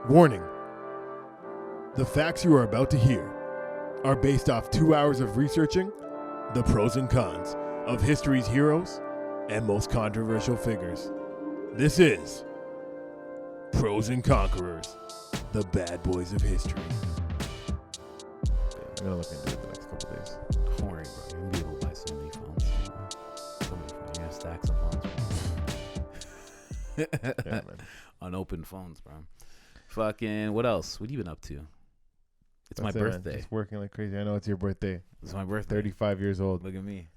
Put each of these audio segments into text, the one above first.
Warning. The facts you are about to hear are based off 2 hours of researching the pros and cons of history's heroes and most controversial figures. This is Pros and Conquerors, the bad boys of history. I'm going to look into it the next couple days. Don't worry, bro. You're going to be able to buy so many phones. So many phones. You're going to have stacks of phones. Yeah, man. Unopened phones, bro. Fucking, what else? What have you been up to? It's my birthday. Man. Just working like crazy. I know it's your birthday. It's my birthday. 35 years old. Look at me.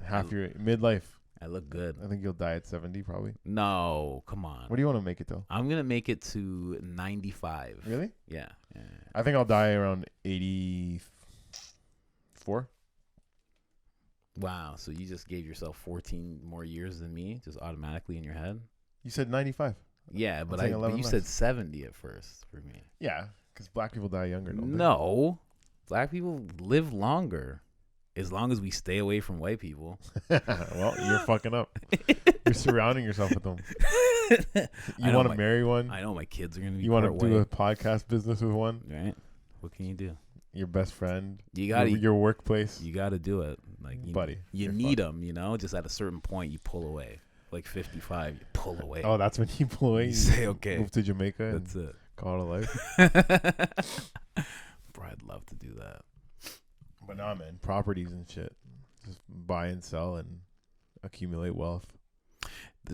Half your midlife. I look good. I think you'll die at 70 probably. No, come on. What do you want to make it though? I'm going to make it to 95. Really? Yeah. I think I'll die around 84. Wow. So you just gave yourself 14 more years than me, just automatically in your head? You said 95. Yeah, but you said 70 at first for me. Yeah, because black people die younger. Don't No. Black people live longer as long as we stay away from white people. Well, you're fucking up. You're surrounding yourself with them. You want to marry one? I know my kids are going to be You want to do white. a podcast business with one? Right? What can you do? Your best friend? You got your workplace? You got to do it. Like, buddy. You need them, you know? Just at a certain point, you pull away. Like 55, you pull away. Oh, that's when you pull away? You say, okay. Move to Jamaica? That's it. Call it a life? Bro, I'd love to do that. But nah, man. Properties and shit. Just buy and sell and accumulate wealth.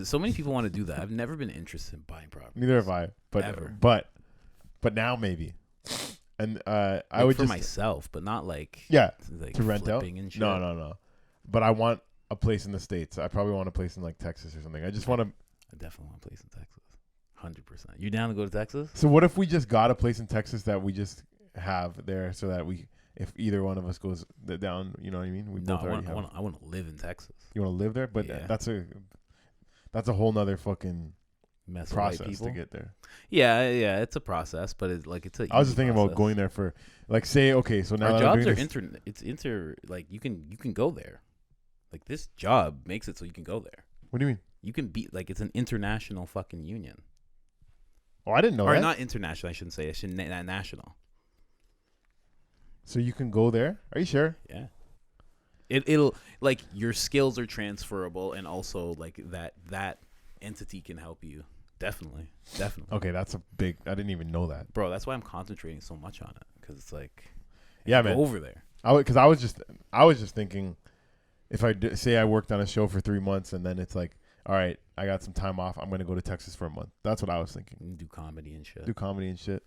So many people want to do that. I've never been interested in buying property. Neither have I. But Ever. But now maybe. And I would for just myself, but not like to like rent out. and shit. No. But I want a place in the States. I probably want a place in like Texas or something. I just want to. I definitely want a place in Texas. 100%. You down to go to Texas? So what if we just got a place in Texas that we just have there, so that if either one of us goes down, you know what I mean? We both already have. I want to live in Texas. You want to live there, but Yeah. that's a whole nother fucking Mess with process white people. to get there. Yeah, it's a process, but it's like it's a. I was just easy thinking process. about going there for, like, say, okay, so now Our that jobs I'm are doing this, like you can go there. Like this job makes it so you can go there. What do you mean? You can be like it's an international fucking union. Oh, I didn't know Or that. not international, I shouldn't say. It should national. So you can go there? Are you sure? Yeah. It'll like your skills are transferable, and also like that entity can help you. Definitely. Okay, that's a big. I didn't even know that. Bro, that's why I'm concentrating so much on it, because it's like, Yeah, go man. over there. Because I was just thinking, if say I worked on a show for 3 months and then it's like, all right, I got some time off, I'm gonna go to Texas for a month. That's what I was thinking. And do comedy and shit. Do comedy and shit.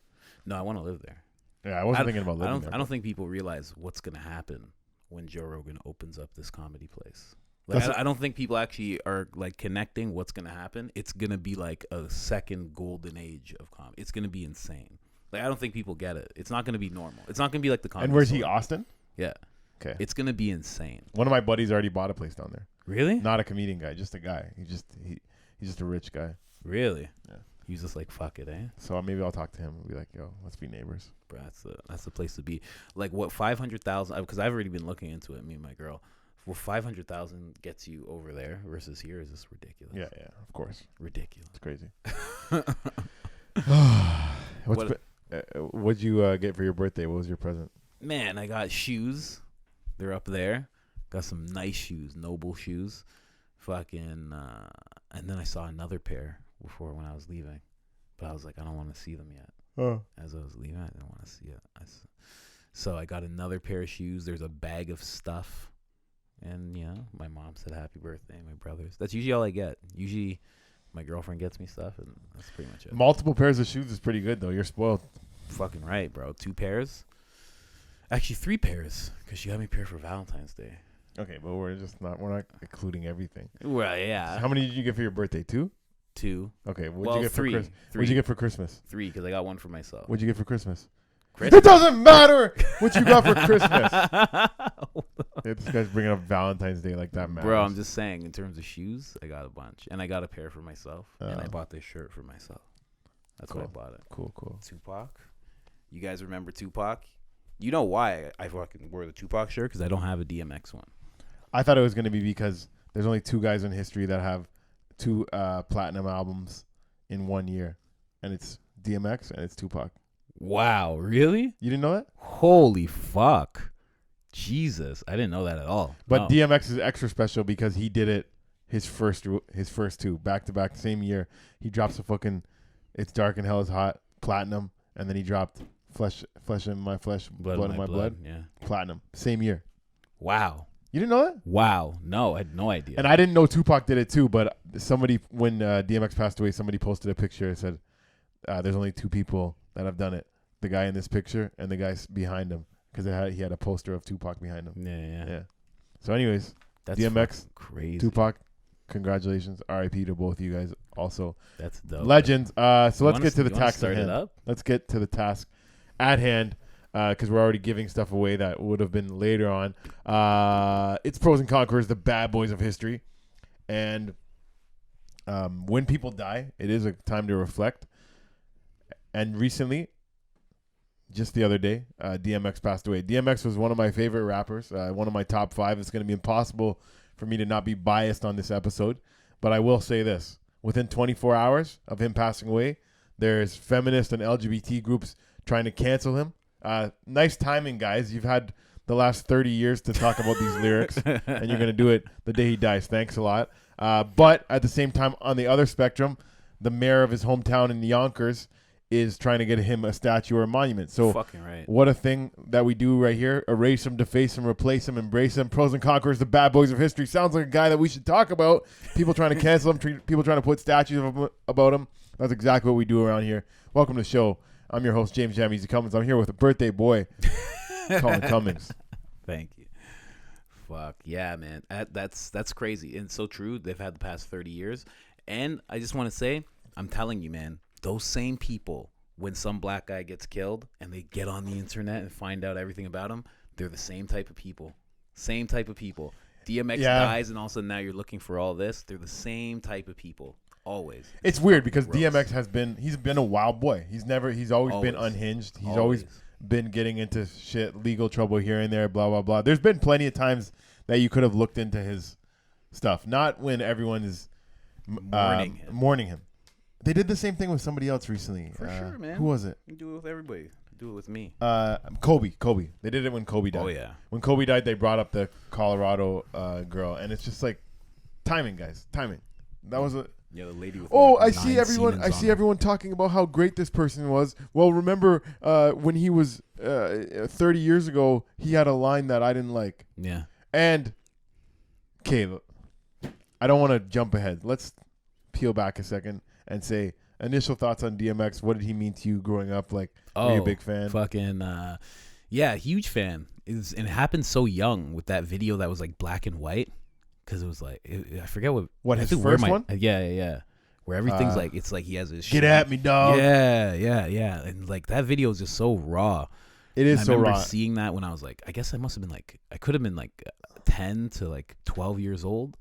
No, I want to live there. Yeah, I wasn't thinking about living there. I don't think people realize what's gonna happen when Joe Rogan opens up this comedy place. Like, I don't think people actually are like connecting what's gonna happen. It's gonna be like a second golden age of comedy. It's gonna be insane. Like I don't think people get it. It's not gonna be normal. It's not gonna be like the comedy. And where's he? Store. Austin? Yeah. Okay. It's gonna be insane. One of my buddies already bought a place down there. Really? Not a comedian guy, just a guy. He's just a rich guy. Really? Yeah. He was just like, fuck it, eh? So maybe I'll talk to him and be like, yo, let's be neighbors. Bro, that's the place to be. Like what 500,000? Because I've already been looking into it. Me and my girl. Well, 500,000 gets you over there versus here is just ridiculous. Yeah, of course. Ridiculous. It's crazy. What'd you get for your birthday? What was your present? Man, I got shoes. They're up there. Got some nice shoes, Noble shoes. Fucking, and then I saw another pair before when I was leaving, but I was like, I don't want to see them yet. Oh. As I was leaving, I didn't want to see it. So I got another pair of shoes. There's a bag of stuff, and my mom said happy birthday. My brothers. That's usually all I get. Usually, my girlfriend gets me stuff, and that's pretty much it. Multiple pairs of shoes is pretty good though. You're spoiled. Fucking right, bro. 2 pairs. Actually, 3 pairs, because she got me a pair for Valentine's Day. Okay, but we're not including everything. Well, yeah. So how many did you get for your birthday? 2? 2. Okay, Well, you get 3. for What'd you get for Christmas? 3, because I got one for myself. What'd you get for Christmas? Christmas? It doesn't matter what you got for Christmas. Yeah, this guy's bringing up Valentine's Day like that matters. Bro, I'm just saying, in terms of shoes, I got a bunch. And I got a pair for myself. And I bought this shirt for myself. That's why I bought it. Cool. Tupac. You guys remember Tupac? You know why I fucking wore the Tupac shirt? Because I don't have a DMX one. I thought it was going to be because there's only 2 guys in history that have 2 platinum albums in 1 year. And it's DMX, and it's Tupac. Wow, really? You didn't know that? Holy fuck. Jesus, I didn't know that at all. But No. DMX is extra special because he did it his first two back to back same year. He drops a fucking It's Dark and Hell is Hot platinum, and then he dropped Flesh in My Flesh, Blood in My Blood. Yeah. Platinum same year. Wow. You didn't know that? Wow. No, I had no idea. And I didn't know Tupac did it too, but somebody, when DMX passed away, somebody posted a picture and said, there's only two people that have done it. The guy in this picture and the guy behind him, because he had a poster of Tupac behind him. Yeah. So anyways, That's DMX, crazy. Tupac, congratulations. RIP to both of you guys also. That's dope. Legends. So let's get to the you wanna task start at hand. it up? Let's get to the task at hand, because we're already giving stuff away that would have been later on. It's Pros and Conquerors, the bad boys of history. And when people die, it is a time to reflect. And recently, just the other day, DMX passed away. DMX was one of my favorite rappers, one of my top 5. It's going to be impossible for me to not be biased on this episode. But I will say this. Within 24 hours of him passing away, there's feminist and LGBT groups trying to cancel him. Nice timing, guys. You've had the last 30 years to talk about these lyrics, and you're going to do it the day he dies. Thanks a lot. But at the same time, on the other spectrum, the mayor of his hometown in Yonkers is trying to get him a statue or a monument. So fucking right. What a thing that we do right here. Erase him, deface him, replace him, embrace him. Pros and Conquerors, the bad boys of history. Sounds like a guy that we should talk about. People trying to cancel him, people trying to put statues about him. That's exactly what we do around here. Welcome to the show. I'm your host, James Jam Easy Cummins. I'm here with a birthday boy, Colin Cummings. Thank you. Fuck yeah, man. That's crazy and so true. They've had the past 30 years, and I just want to say, I'm telling you, man, those same people, when some black guy gets killed and they get on the internet and find out everything about him, they're the same type of people. Same type of people. DMX dies, and all of a sudden now you're looking for all this. They're the same type of people. Always. It's weird because Gross. DMX he's been a wild boy. He's always been unhinged. He's always been getting into shit, legal trouble here and there, blah, blah, blah. There's been plenty of times that you could have looked into his stuff. Not when everyone is mourning him. They did the same thing with somebody else recently. For sure, man. Who was it? You do it with everybody. Do it with me. Kobe. They did it when Kobe died. Oh, yeah. When Kobe died, they brought up the Colorado girl. And it's just like timing, guys. Timing. That was a... Yeah, the lady with I see everyone talking about how great this person was. Well, remember when he was 30 years ago, he had a line that I didn't like. Yeah. And, okay, I don't want to jump ahead. Let's peel back a second and say initial thoughts on DMX. What did he mean to you growing up? Like, were you a big fan? Fucking, yeah, huge fan. And it happened so young with that video that was like black and white. Because it was like, I forget what his first one? Yeah. Where everything's like, it's like he has his Get at me, dog. Yeah. And like that video is just so raw. It is so raw. I remember seeing that when I was like, I guess I must have been like, I could have been like 10 to like 12 years old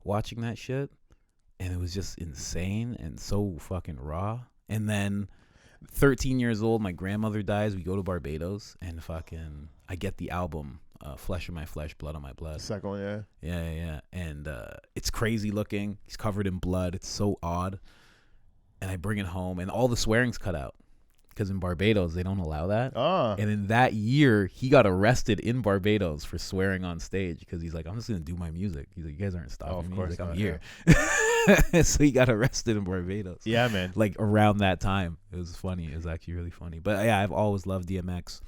watching that shit. And it was just insane and so fucking raw. And then 13 years old, my grandmother dies. We go to Barbados and fucking, I get the album. Flesh in My Flesh, Blood on My Blood. Second one, yeah. Yeah. And it's crazy looking. He's covered in blood. It's so odd. And I bring it home, and all the swearing's cut out. Because in Barbados, they don't allow that. And in that year, he got arrested in Barbados for swearing on stage. Because he's like, I'm just going to do my music. He's like, you guys aren't stopping me. He's like, I'm here. Yeah. So he got arrested in Barbados. Yeah, man. Like around that time. It was funny. It was actually really funny. But yeah, I've always loved DMX.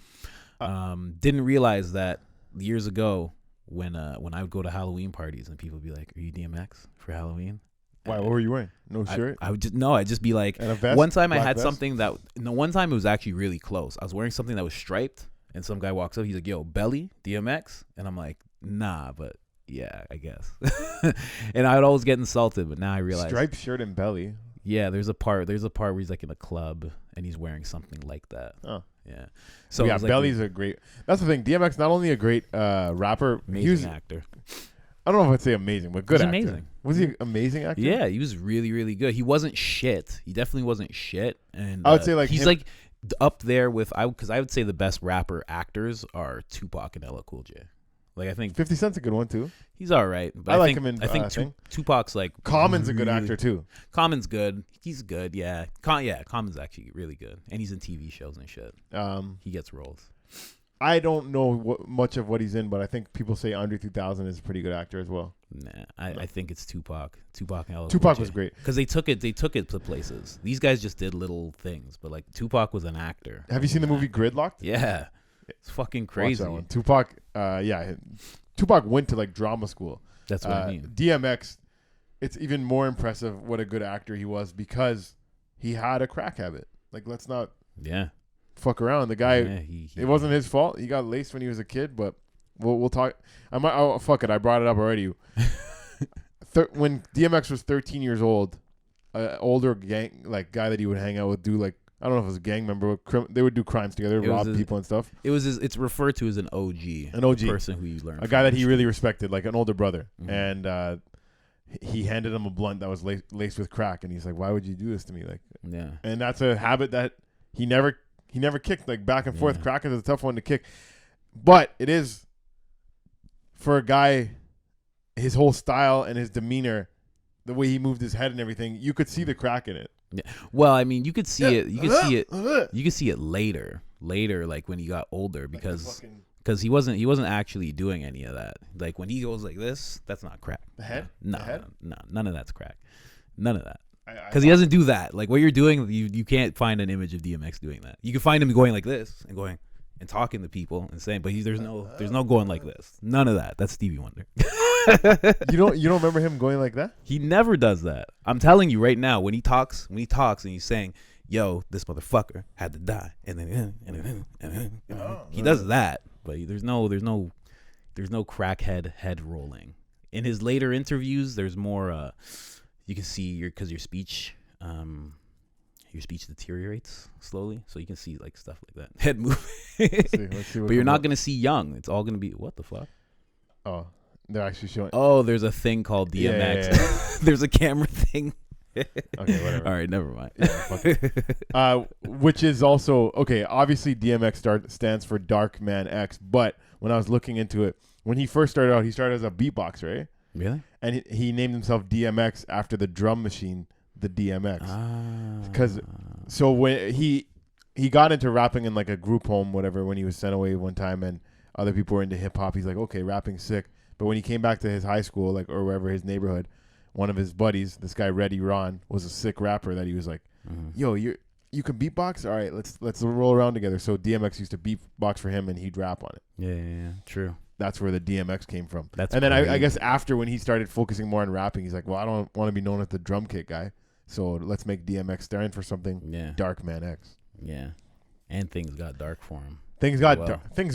Didn't realize that years ago when I would go to Halloween parties and people would be like, are you DMX for Halloween? Why? What were you wearing? No shirt? I'd just be like, and a vest? One time I had vest? something that, one time it was actually really close. I was wearing something that was striped and some guy walks up, he's like, yo, Belly, DMX? And I'm like, nah, but yeah, I guess. And I would always get insulted, but now I realize. Striped shirt and belly. Yeah, there's a part where he's like in a club and he's wearing something like that. Oh. Yeah. So yeah, Belly's a great. That's the thing. DMX not only a great rapper, amazing actor. I don't know if I'd say amazing, but good actor. Amazing. Was he an amazing actor? Yeah, he was really, really good. He wasn't shit. He definitely wasn't shit. And I would say like he's like up there with because I would say the best rapper actors are Tupac and LL Cool J. Like I think 50 Cent's a good one too. he's all right. But I like think, him in, I think thing. Tupac's like Common's a good actor too. Common's good. He's good. Yeah. Common's actually really good, and he's in TV shows and shit. He gets roles. I don't know much of what he's in, but I think people say Andre 3000 is a pretty good actor as well. Nah, I think it's Tupac. Tupac was great because they took it to places. These guys just did little things, but like Tupac was an actor. Have you seen the movie Gridlocked? Yeah, it's fucking crazy. Watch that one. Tupac, Tupac went to like drama school. That's what I mean. DMX, it's even more impressive what a good actor he was because he had a crack habit. Like, let's not fuck around. The guy, it wasn't his fault. He got laced when he was a kid, but we'll talk. Fuck it. I brought it up already. When DMX was 13 years old, an older gang guy that he would hang out with do like, I don't know if it was a gang member, but they would do crimes together, rob people and stuff. It's referred to as an OG. An OG. Person who you learn a guy that he really respected, like an older brother. Mm-hmm. And he handed him a blunt that was laced with crack, and he's like, why would you do this to me? Like, yeah. And that's a habit that he never kicked, like back and forth. Crack is a tough one to kick. But it is, for a guy, his whole style and his demeanor, the way he moved his head and everything, you could see the crack in it. Yeah. Well, I mean, you could see it. You could see it. You could see it later, like when he got older, because he wasn't actually doing any of that. Like when he goes like this, that's not crack. The head? No, none of that's crack. None of that. Because he doesn't do that. Like what you're doing, you can't find an image of DMX doing that. You can find him going like this and going and talking to people and saying, but there's no going like this. None of that. That's Stevie Wonder. You don't remember him going like that? He never does that. I'm telling you right now, when he talks and he's saying, yo, this motherfucker had to die, and then he does that, but there's no crackhead head rolling. In his later interviews, there's more you can see your speech deteriorates slowly, so you can see like stuff like that, head moving. Let's see but you're not gonna see young. It's all gonna be what the fuck. Oh, they're actually showing. Oh, there's a thing called DMX. Yeah. There's a camera thing. Okay, whatever. All right, never mind. Yeah, which is also okay. Obviously, DMX stands for Dark Man X. But when I was looking into it, when he first started out, he started as a beatboxer, right? Really? And he named himself DMX after the drum machine, the DMX. Because so when he got into rapping in like a group home, whatever, when he was sent away one time, and other people were into hip hop. He's like, okay, rapping's sick. But when he came back to his high school, like or wherever his neighborhood, one of his buddies, this guy Reddy Ron, was a sick rapper that he was like, yo, you can beatbox? All right, let's roll around together. So DMX used to beatbox for him, and he'd rap on it. Yeah, true. That's where the DMX came from. And then I guess after when he started focusing more on rapping, he's like, well, I don't want to be known as the drum kit guy, so let's make DMX stand for something. Dark Man X. Yeah, and things got dark for him. Things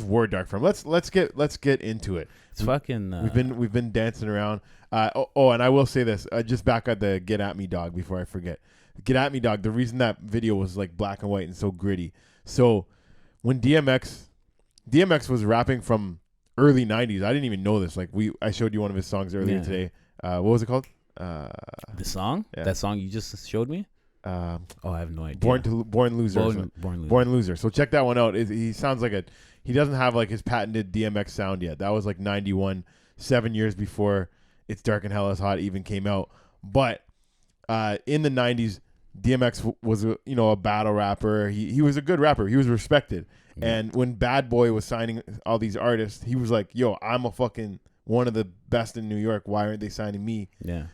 were dark for him. Let's get into it. It's fucking. We've been dancing around. And I will say this. Just back at the Get At Me Dog before I forget. Get At Me Dog. The reason that video was like black and white and so gritty. So when DMX was rapping from early 90s, I didn't even know this. Like I showed you one of his songs earlier today. What was it called? The song? Yeah. That song you just showed me? I have no idea. Born Loser. Born Loser. So check that one out. He sounds like he doesn't have like his patented DMX sound yet. That was like 91, 7 years before It's Dark and Hell is Hot even came out. But in the 90s, DMX was a battle rapper. He was a good rapper. He was respected. Mm-hmm. And when Bad Boy was signing all these artists, he was like, yo, I'm a fucking one of the best in New York. Why aren't they signing me? Yeah.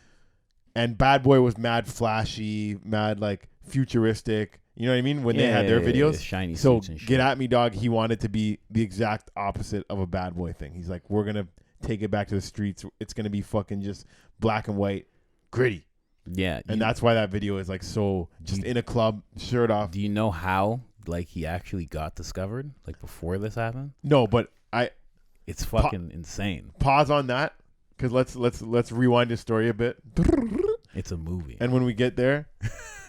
And Bad Boy was mad flashy, mad like futuristic. You know what I mean? When they had their videos. Shiny so suits and shit. Get At Me Dog, he wanted to be the exact opposite of a Bad Boy thing. He's like, we're going to take it back to the streets. It's going to be fucking just black and white, gritty. Yeah. And that's why that video is like so just in a club, shirt off. Do you know how like he actually got discovered? Like before this happened? No, but it's fucking insane. Pause on that. Because let's rewind the story a bit. It's a movie. And when we get there,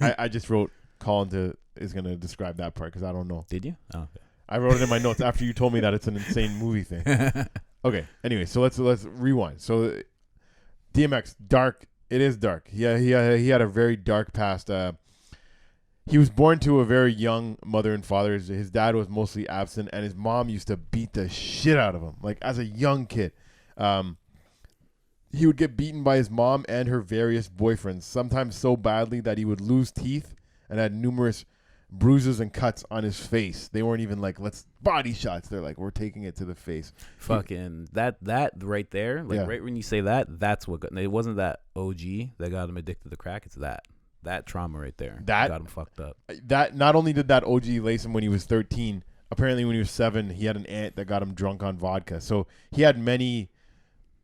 I just wrote Colin is going to describe that part because I don't know. Did you? Oh, okay. I wrote it in my notes after you told me that it's an insane movie thing. Okay. Anyway, so let's rewind. So DMX, dark. It is dark. Yeah, he had a very dark past. he was born to a very young mother and father. His dad was mostly absent, and his mom used to beat the shit out of him, like as a young kid. He would get beaten by his mom and her various boyfriends, sometimes so badly that he would lose teeth and had numerous bruises and cuts on his face. They weren't even like, let's body shots. They're like, we're taking it to the face. Fucking that right there, like right when you say that, that's what it wasn't that OG that got him addicted to crack. It's that trauma right there that got him fucked up. That not only did that OG lace him when he was 13, apparently when he was 7, he had an aunt that got him drunk on vodka. So he had many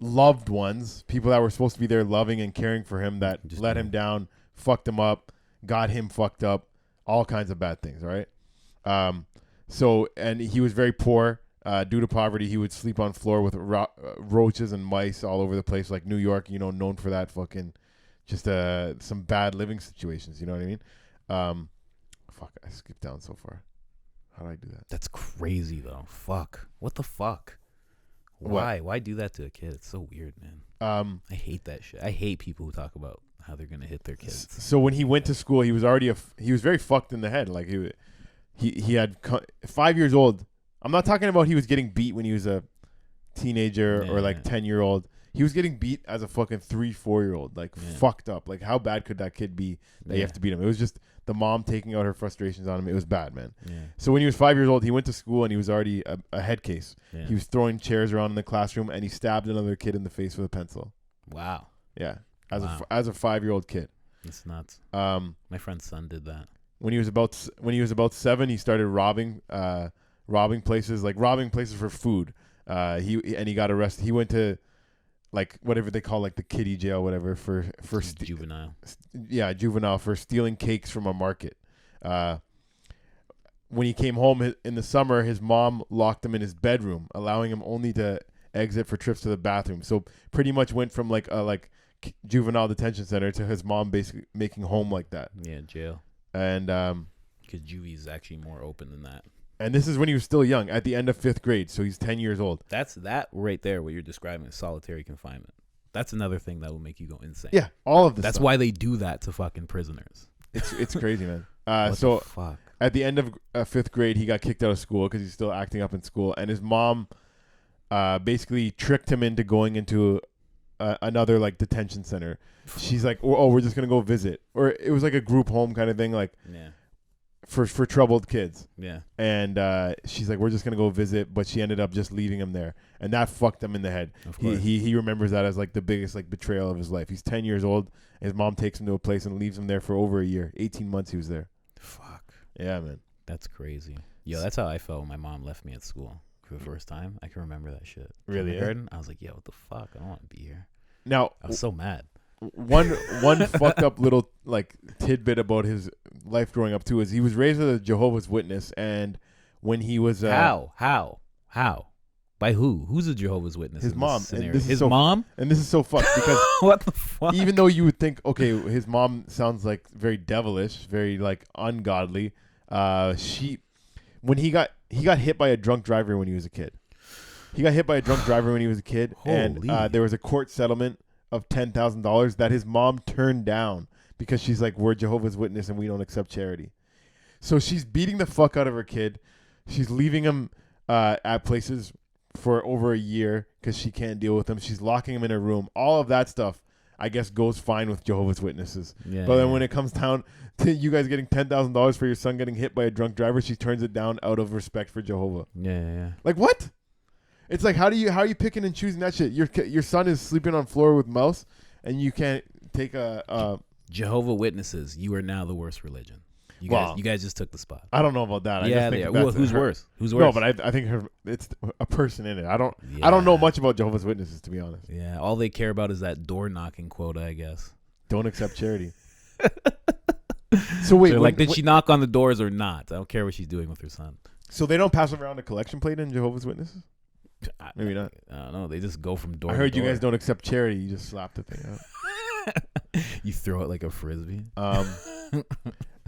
loved ones, people that were supposed to be there loving and caring for him that just let him down, fucked him up, got him fucked up, all kinds of bad things, right? So, and he was very poor. Due to poverty, he would sleep on floor with roaches and mice all over the place, like New York, known for that fucking just some bad living situations, you know what I mean? Fuck, I skipped down so far. How did I do that? That's crazy though. Fuck. What the fuck? Why? Why do that to a kid? It's so weird, man. I hate that shit. I hate people who talk about how they're gonna hit their kids. So when he went to school, he was very fucked in the head. Like he had 5 years old. I'm not talking about he was getting beat when he was a teenager or like 10-year-old. He was getting beat as a fucking 3-4-year-old, like fucked up. Like how bad could that kid be that you have to beat him? It was just the mom taking out her frustrations on him. It was bad, man. Yeah. So when he was 5 years old, he went to school and he was already a head case. Yeah. He was throwing chairs around in the classroom and he stabbed another kid in the face with a pencil. Wow. Yeah. As a 5-year-old kid. It's nuts. My friend's son did that. When he was about 7, he started robbing places, like robbing places for food. He got arrested. He went to like whatever they call like the kiddie jail, whatever for juvenile. Juvenile for stealing cakes from a market. When he came home in the summer, his mom locked him in his bedroom, allowing him only to exit for trips to the bathroom. So pretty much went from like a juvenile detention center to his mom basically making home like that. Yeah, jail. And because juvie is actually more open than that. And this is when he was still young, at the end of 5th grade, so he's 10 years old. That's that right there, what you're describing is solitary confinement. That's another thing that will make you go insane. Yeah, all of this. That's stuff. why they do that to fucking prisoners. It's crazy, man. So the fuck? At the end of 5th grade, he got kicked out of school because he's still acting up in school, and his mom basically tricked him into going into another like detention center. She's like, "Oh, we're just gonna go visit," or it was like a group home kind of thing, like. Yeah. For troubled kids. Yeah. And she's like, we're just going to go visit. But she ended up just leaving him there. And that fucked him in the head. Of course. He remembers that as like the biggest like betrayal of his life. He's 10 years old. His mom takes him to a place and leaves him there for over a year. 18 months he was there. Fuck. Yeah, man. That's crazy. Yo, that's how I felt when my mom left me at school for the first time. I can remember that shit. Really? I was like, yo, what the fuck? I don't want to be here. Now, I was so mad. One fucked up little like tidbit about his life growing up too is he was raised as a Jehovah's Witness, and when he was how by who's a Jehovah's Witness? His mom. His mom. And this is so fucked because what the fuck? Even though you would think, okay, his mom sounds like very devilish, very like ungodly. When he got hit by a drunk driver when he was a kid. He got hit by a drunk driver when he was a kid, and there was a court settlement of $10,000 that his mom turned down because she's like, we're Jehovah's Witness and we don't accept charity. So she's beating the fuck out of her kid. She's leaving him at places for over a year because she can't deal with him. She's locking him in a room. All of that stuff, I guess, goes fine with Jehovah's Witnesses. Yeah, but then when it comes down to you guys getting $10,000 for your son getting hit by a drunk driver, she turns it down out of respect for Jehovah. Yeah. Like what? It's like how are you picking and choosing that shit? Your son is sleeping on floor with mouse, and you can't take a Jehovah Witnesses. You are now the worst religion. You guys just took the spot. I don't know about that. Yeah, I just think who's worse? Who's worse? No, but I think it's a person in it. I don't know much about Jehovah's Witnesses, to be honest. Yeah, all they care about is that door knocking quota, I guess. Don't accept charity. So wait, did she knock on the doors or not? I don't care what she's doing with her son. So they don't pass around a collection plate in Jehovah's Witnesses? Maybe not. I don't know. They just go from door. I heard you guys don't accept charity. You just slap the thing out. You throw it like a frisbee.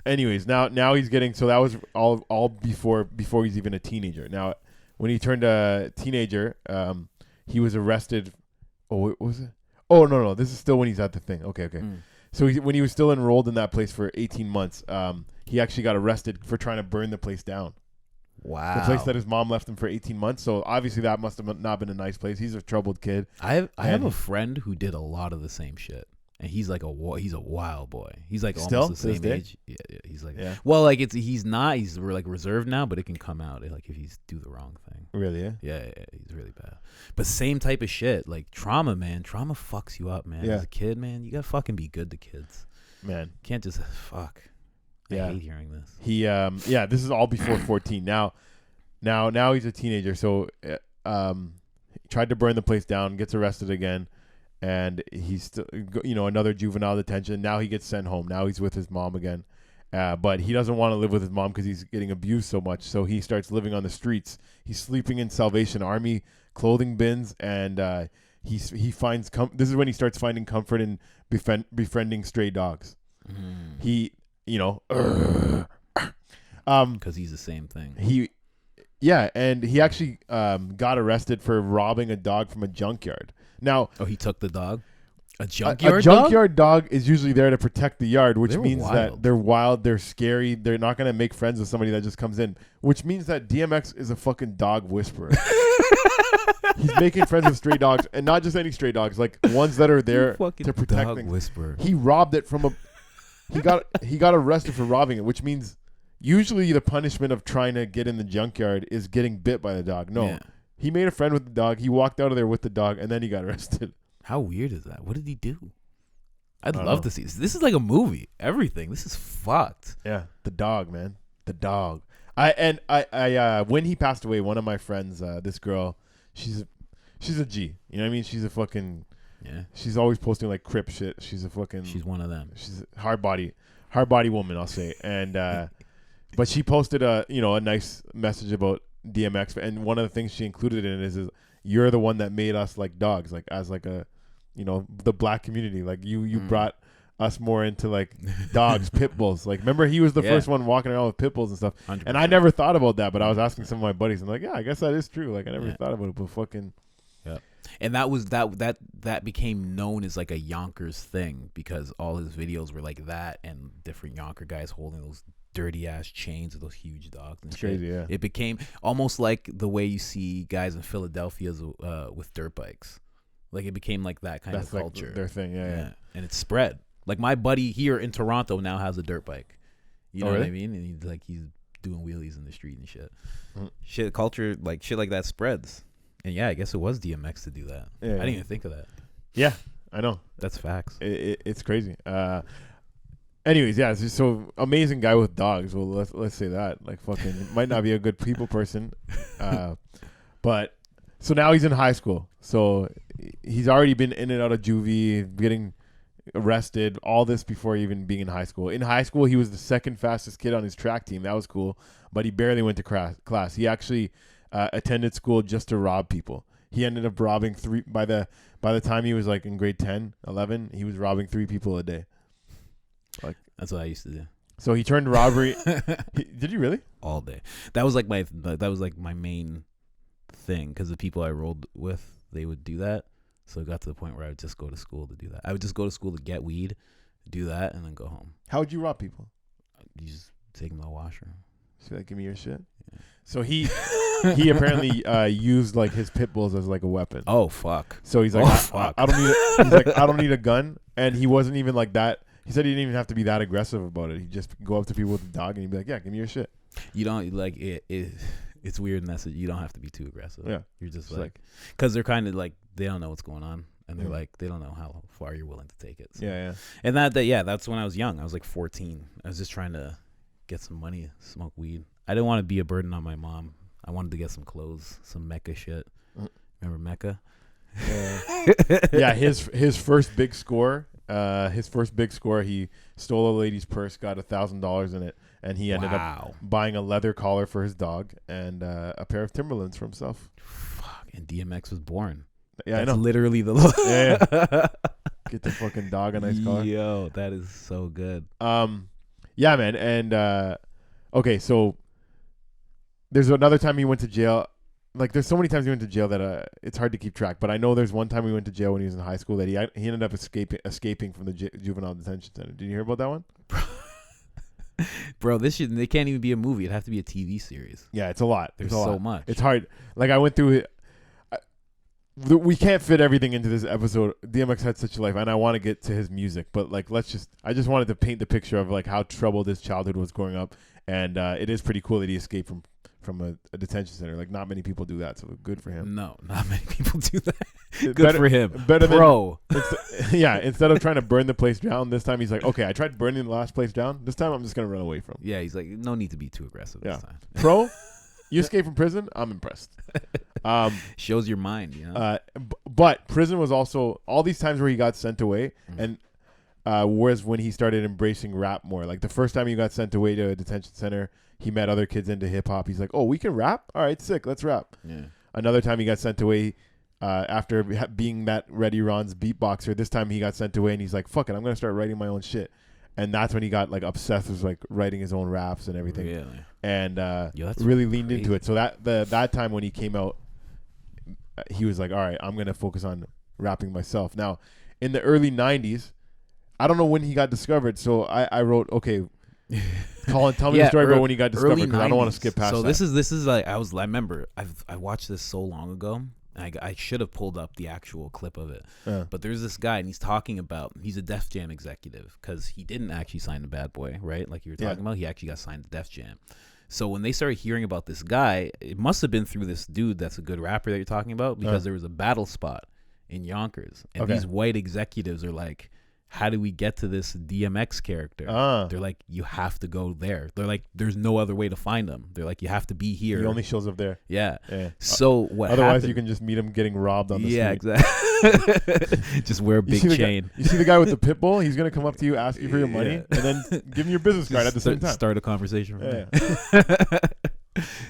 Anyways, now he's getting. So that was all before he's even a teenager. Now, when he turned a teenager, he was arrested. Oh, what was it? Oh no, this is still when he's at the thing. Okay. So when he was still enrolled in that place for 18 months, he actually got arrested for trying to burn the place down. Wow. The place that his mom left him for 18 months. So obviously that must have not been a nice place. He's a troubled kid. I have a friend who did a lot of the same shit. And he's like he's a wild boy. He's like Still? almost the To same this day? age. Yeah. He's like, Yeah. well, like he's like reserved now, but it can come out like if he's do the wrong thing. Really? Yeah. Yeah, he's really bad. But same type of shit, like trauma, man. Trauma fucks you up, man. Yeah. As a kid, man, you gotta fucking be good to kids. Man. Can't just fuck. Yeah. I hate hearing this. He this is all before 14. Now he's a teenager, so he tried to burn the place down, gets arrested again, and he's still, another juvenile detention. Now he gets sent home. Now he's with his mom again. But he doesn't want to live with his mom because he's getting abused so much. So he starts living on the streets. He's sleeping in Salvation Army clothing bins, and he finds this is when he starts finding comfort in befriending stray dogs. He, because he's the same thing. And he actually got arrested for robbing a dog from a junkyard. Now, he took the dog. A junkyard dog is usually there to protect the yard, which means wild. that they're wild, they're scary, they're not going to make friends with somebody that just comes in, which means that DMX is a fucking dog whisperer. He's making friends with stray dogs, and not just any stray dogs, like ones that are there to protect dog things. Whisperer. He robbed it from he got arrested for robbing it, which means usually the punishment of trying to get in the junkyard is getting bit by the dog. No. Yeah. He made a friend with the dog, he walked out of there with the dog, and then he got arrested. How weird is that? What did he do? I'd I don't love know. to see this. This is like a movie. Everything. This is fucked. Yeah, the dog, man, the dog. When he passed away, one of my friends, this girl, she's a G. You know what I mean? She's a fucking. Yeah. She's always posting like Crip shit. She's a fucking. She's one of them. She's a hard body woman, I'll say. And but she posted a nice message about DMX, and one of the things she included in it is you're the one that made us like dogs, like as like a, the black community. Like you brought us more into like dogs, pit bulls. Like remember he was the first one walking around with pit bulls and stuff. 100%. And I never thought about that, but I was asking some of my buddies, and like, yeah, I guess that is true. Like I never thought about it, but fucking. Yeah. And that was that became known as like a Yonkers thing because all his videos were like that and different Yonker guys holding those dirty ass chains of those huge dogs and It's shit. crazy, yeah. It became almost like the way you see guys in Philadelphia with dirt bikes. Like it became like that kind of culture. Like their thing, yeah. And it spread. Like my buddy here in Toronto now has a dirt bike. You know really? what I mean? And he's doing wheelies in the street and shit. Shit culture, like shit like that spreads. And yeah, I guess it was DMX to do that. Yeah, I didn't even think of that. Yeah, I know. That's facts. It's crazy. Anyways, yeah, so amazing guy with dogs. Well, let's say that. Like fucking might not be a good people person. But so now he's in high school. So he's already been in and out of juvie, getting arrested, all this before even being in high school. In high school, he was the second fastest kid on his track team. That was cool. But he barely went to class. He actually attended school just to rob people. He ended up robbing by the time he was like in grade 10, 11, he was robbing 3 people a day. Like that's what I used to do. So he turned robbery. Did you really? All day. That was like my main thing because the people I rolled with, they would do that. So it got to the point where I would just go to school to do that. I would just go to school to get weed, do that, and then go home. How would you rob people? You just take them to the washroom. Just be like, give me your shit. Yeah. So he apparently used like his pit bulls as like a weapon. Oh fuck. So he's like, I don't need. He's like, I don't need a gun, and he wasn't even like that. He said he didn't even have to be that aggressive about it. He'd just go up to people with a dog and he'd be like, yeah, give me your shit. You don't like it. It's weird in that you don't have to be too aggressive. Yeah, you're just like, because they're kind of like they don't know what's going on, and they're like they don't know how far you're willing to take it. So. Yeah. And that's when I was young. I was like 14. I was just trying to get some money, smoke weed. I didn't want to be a burden on my mom. I wanted to get some clothes, some Mecca shit. Remember Mecca? Yeah, his first big score. He stole a lady's purse, got $1,000 in it, and he ended up buying a leather collar for his dog and a pair of Timberlands for himself. Fuck, and DMX was born. Yeah, that's I know. Literally the yeah. Get the fucking dog a nice collar. Yo, that is so good. Yeah, man, and okay, so there's another time he went to jail. Like, there's so many times he went to jail that it's hard to keep track. But I know there's one time he went to jail when he was in high school that he ended up escaping from the juvenile detention center. Did you hear about that one? Bro, they can't even be a movie. It'd have to be a TV series. Yeah, it's a lot. There's a so lot. much. It's hard. Like I went through it. We can't fit everything into this episode. DMX had such a life, and I want to get to his music, but like, I just wanted to paint the picture of like how troubled his childhood was growing up, and it is pretty cool that he escaped from a detention center. Like, not many people do that, so good for him. No, not many people do that. Good for him. Better Bro. Yeah, instead of trying to burn the place down, this time he's like, okay, I tried burning the last place down. This time I'm just gonna run away from. Yeah, he's like, no need to be too aggressive this time. Pro, you escaped from prison. I'm impressed. Shows your mind, you know. But prison was also all these times where he got sent away, and was when he started embracing rap more. Like the first time he got sent away to a detention center, he met other kids into hip hop. He's like, oh, we can rap? All right, sick, let's rap. Yeah. Another time he got sent away after being that Reddy Ron's beatboxer. This time he got sent away, and he's like, fuck it, I'm gonna start writing my own shit. And that's when he got like obsessed with like writing his own raps and everything. Really? And that's really leaned crazy. into it. So that time when he came out, he was like, all right, I'm going to focus on rapping myself. Now, in the early 90s, I don't know when he got discovered. So I wrote, okay, Colin, tell me the story about when he got discovered, because I don't want to skip past that. So this is like, I remember I watched this so long ago. I should have pulled up the actual clip of it. But there's this guy, and he's talking about, he's a Def Jam executive, because he didn't actually sign to Bad Boy, right? Like you were talking about, he actually got signed to Def Jam. So when they started hearing about this guy, it must have been through this dude that's a good rapper that you're talking about, because there was a battle spot in Yonkers. And these white executives are like, how do we get to this DMX character? They're like, you have to go there. They're like, there's no other way to find him. They're like, you have to be here. He only shows up there. Yeah. So what otherwise happened, you can just meet him getting robbed on the street. Yeah, exactly. Just wear a big chain. You see the guy with the pit bull? He's going to come up to you, ask you for your money, and then give him your business card at the same time. Start a conversation from there.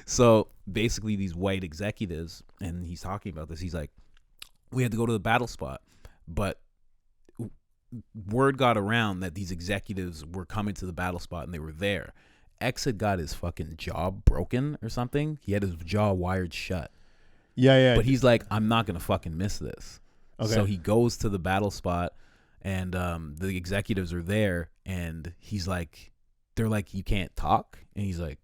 So basically these white executives, and he's talking about this, he's like, we had to go to the battle spot, but word got around that these executives were coming to the battle spot, and they were there. X had got his fucking jaw broken or something. He had his jaw wired shut. Yeah. But he's like, I'm not going to fucking miss this. Okay. So he goes to the battle spot, and the executives are there, and he's like, they're like, you can't talk? And he's like,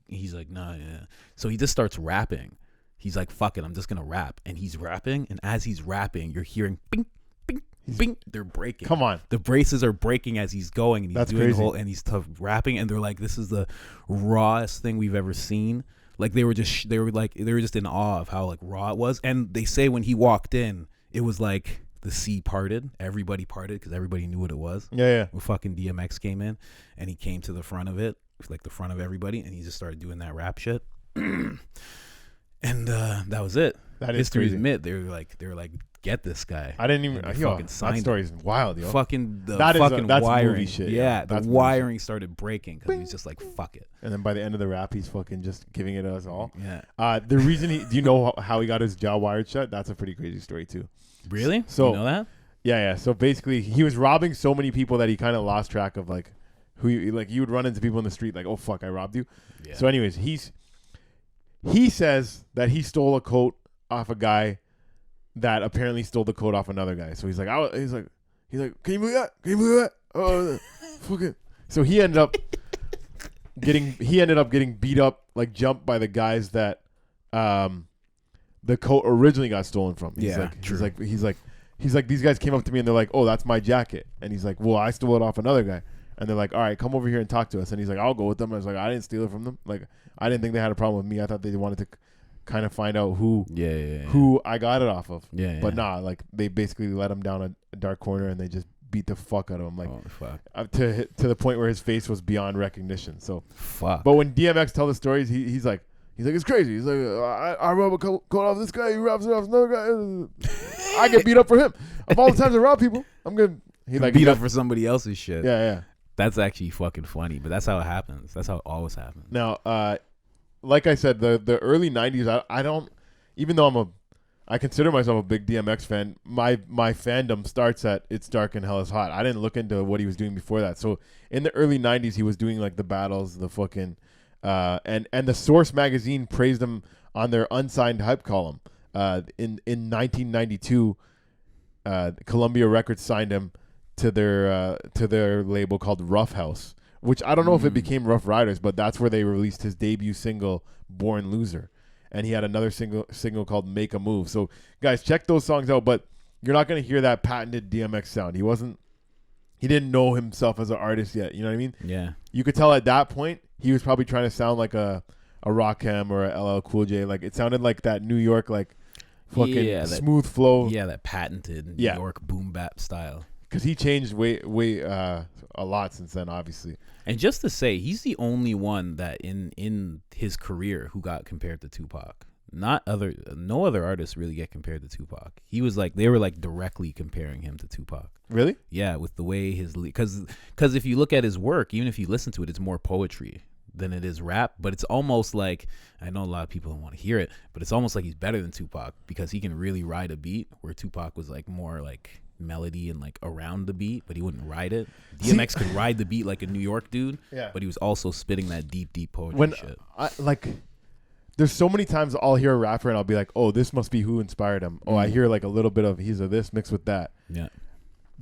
nah, yeah. So he just starts rapping. He's like, fuck it, I'm just going to rap. And he's rapping, and as he's rapping, you're hearing bing, bing, bing. They're breaking. Come on. The braces are breaking as he's going, and he's That's doing crazy. the whole, and he's rapping, and they're like, this is the rawest thing we've ever seen. Like they were just in awe of how like raw it was. And they say when he walked in, it was like the sea parted, everybody parted, because everybody knew what it was. Yeah. When fucking DMX came in, and he came to the front of it, like the front of everybody, and he just started doing that rap shit. And that was it. That is History's crazy. myth. They were like, get this guy. I didn't even. And they Yo, fucking signed that story's wild, yo. Fucking the That is fucking that's wiring. movie shit. Yeah, That's the movie wiring started breaking because he was just like, fuck it. And then by the end of the rap, he's fucking just giving it us all. Yeah. The reason do you know how he got his jaw wired shut? That's a pretty crazy story too. Really? So you know that? Yeah. So basically, he was robbing so many people that he kind of lost track of like who you would run into people in the street like, oh fuck, I robbed you. Yeah. So anyways, he says that he stole a coat off a guy that apparently stole the coat off another guy. So he's like, can you believe that? Can you believe that? Oh, fuck it. So he ended up getting beat up, like jumped by the guys that the coat originally got stolen from. He's like, these guys came up to me and they're like, oh, that's my jacket. And he's like, well, I stole it off another guy. And they're like, all right, come over here and talk to us. And he's like, I'll go with them. I was like, I didn't steal it from them. Like, I didn't think they had a problem with me. I thought they wanted to kind of find out who I got it off of. But nah, like they basically let him down a dark corner and they just beat the fuck out of him, like to the point where his face was beyond recognition. So fuck. But when DMX tells the stories, he's like it's crazy. He's like, I rob a coat off this guy. He robs it off another guy. I get beat up for him. Of all the times I rob people, I'm good. He like beat up for somebody else's shit. Yeah. That's actually fucking funny, but that's how it happens. That's how it always happens. Now, like I said, the early 90s, I don't, even though I consider myself a big DMX fan, my fandom starts at It's Dark and Hell is Hot. I didn't look into what he was doing before that. So in the early 90s, he was doing like the battles, the fucking, and the Source magazine praised him on their unsigned hype column. In 1992, Columbia Records signed him to their label called Rough House, which I don't know if it became Rough Riders, but that's where they released his debut single, Born Loser. And he had another single called Make a Move. So, guys, check those songs out, but you're not going to hear that patented DMX sound. He didn't know himself as an artist yet. You know what I mean? Yeah. You could tell at that point, he was probably trying to sound like a Rakim or a LL Cool J. Like, it sounded like that New York, like, fucking smooth flow. Yeah, that patented New York boom bap style. Because he changed way a lot since then, obviously. And just to say, he's the only one that in his career who got compared to Tupac. No other artists really get compared to Tupac. They were like directly comparing him to Tupac. Really? Yeah, with the way because if you look at his work, even if you listen to it, it's more poetry than it is rap. But it's almost like, I know a lot of people don't want to hear it, but it's almost like he's better than Tupac because he can really ride a beat, where Tupac was like more like melody and like around the beat, but he wouldn't ride it. DMX could ride the beat like a New York dude, but he was also spitting that deep poetry shit. There's so many times I'll hear a rapper and I'll be like, oh, this must be who inspired him. Oh, I hear like a little bit of he's a this mixed with that. Yeah.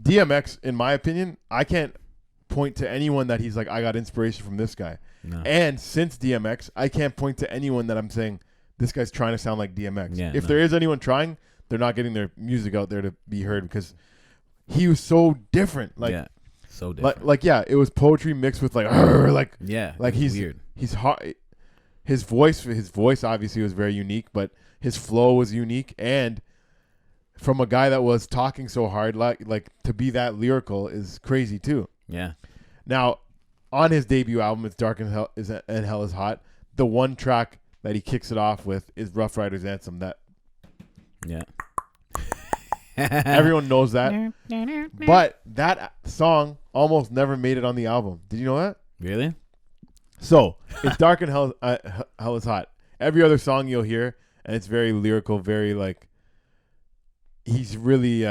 DMX, in my opinion, I can't point to anyone that he's like, I got inspiration from this guy. No. And since DMX, I can't point to anyone that I'm saying this guy's trying to sound like DMX. Yeah, if there is anyone trying, they're not getting their music out there to be heard because he was so different. Like, yeah, so different. It was poetry mixed with he's weird. He's hot. His voice obviously was very unique, but his flow was unique. And from a guy that was talking so hard, like to be that lyrical is crazy too. Yeah. Now, on his debut album, It's Dark and Hell is Hot. The one track that he kicks it off with is Rough Riders Anthem. Yeah. Everyone knows that. But that song almost never made it on the album. Did you know that? Really? So, It's Dark and Hell is Hot. Every other song you'll hear, and it's very lyrical, very like, he's really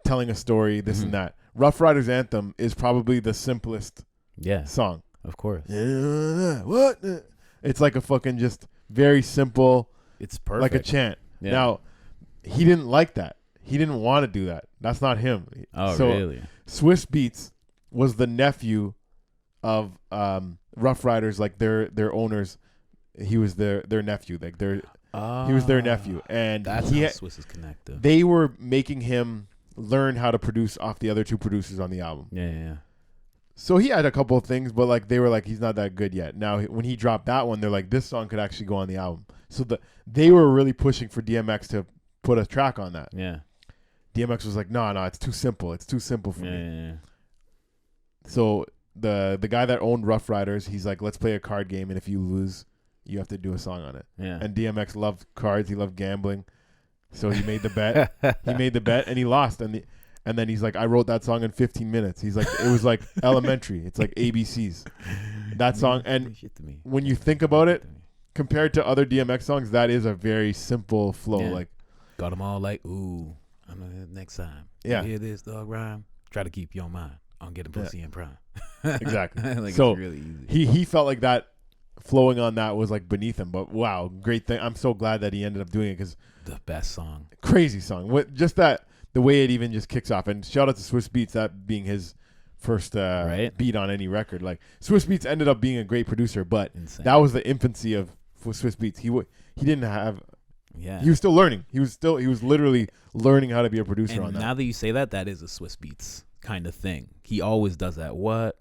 telling a story, this and that. Rough Riders Anthem is probably the simplest song. Of course. What? It's like a fucking just very simple. It's perfect. Like a chant. Yeah. Now, he didn't like that. He didn't want to do that. That's not him. Oh, really? Swiss Beats was the nephew of Rough Riders, like their owners. He was their nephew. Like he was their nephew, and that's how Swiss is connected. They were making him learn how to produce off the other two producers on the album. Yeah. So he had a couple of things, but like they were like, he's not that good yet. Now when he dropped that one, they're like, this song could actually go on the album. So they were really pushing for DMX to put a track on that. Yeah. DMX was like, no, it's too simple. It's too simple for me. Yeah. So the guy that owned Rough Riders, he's like, let's play a card game, and if you lose, you have to do a song on it. Yeah. And DMX loved cards. He loved gambling. So he made the bet. And he lost. And then he's like, I wrote that song in 15 minutes. He's like, it was like elementary. It's like ABCs. That song. And when you think about it, compared to other DMX songs, that is a very simple flow. Yeah. Like, got them all like, ooh, I'm gonna hit next time. Yeah. You hear this dog rhyme? Try to keep your mind on getting pussy in prime. Exactly. Like, so it's really easy. he felt like that flowing on that was like beneath him. But wow, great thing. I'm so glad that he ended up doing it because the best song. Crazy song. Just that, the way it even just kicks off. And shout out to Swiss Beats, that being his first beat on any record. Like, Swiss Beats ended up being a great producer, but that was the infancy of Swiss Beats. He didn't have. Yeah. He was still learning. He was literally learning how to be a producer and on that. Now that you say that, that is a Swiss Beats kind of thing. He always does that. What?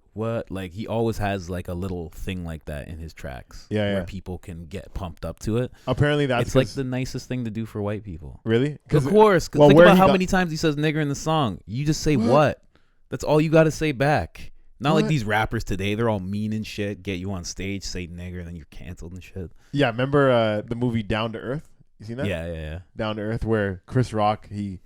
Like, he always has like a little thing like that in his tracks. Yeah, where people can get pumped up to it. Apparently it's like the nicest thing to do for white people. Really? Of course. Well, think about how many times he says nigger in the song. You just say what? That's all you got to say back. Not like these rappers today. They're all mean and shit. Get you on stage, say nigger, and then you're canceled and shit. Yeah, remember the movie Down to Earth? You seen that? Yeah. Down to Earth, where Chris Rock, he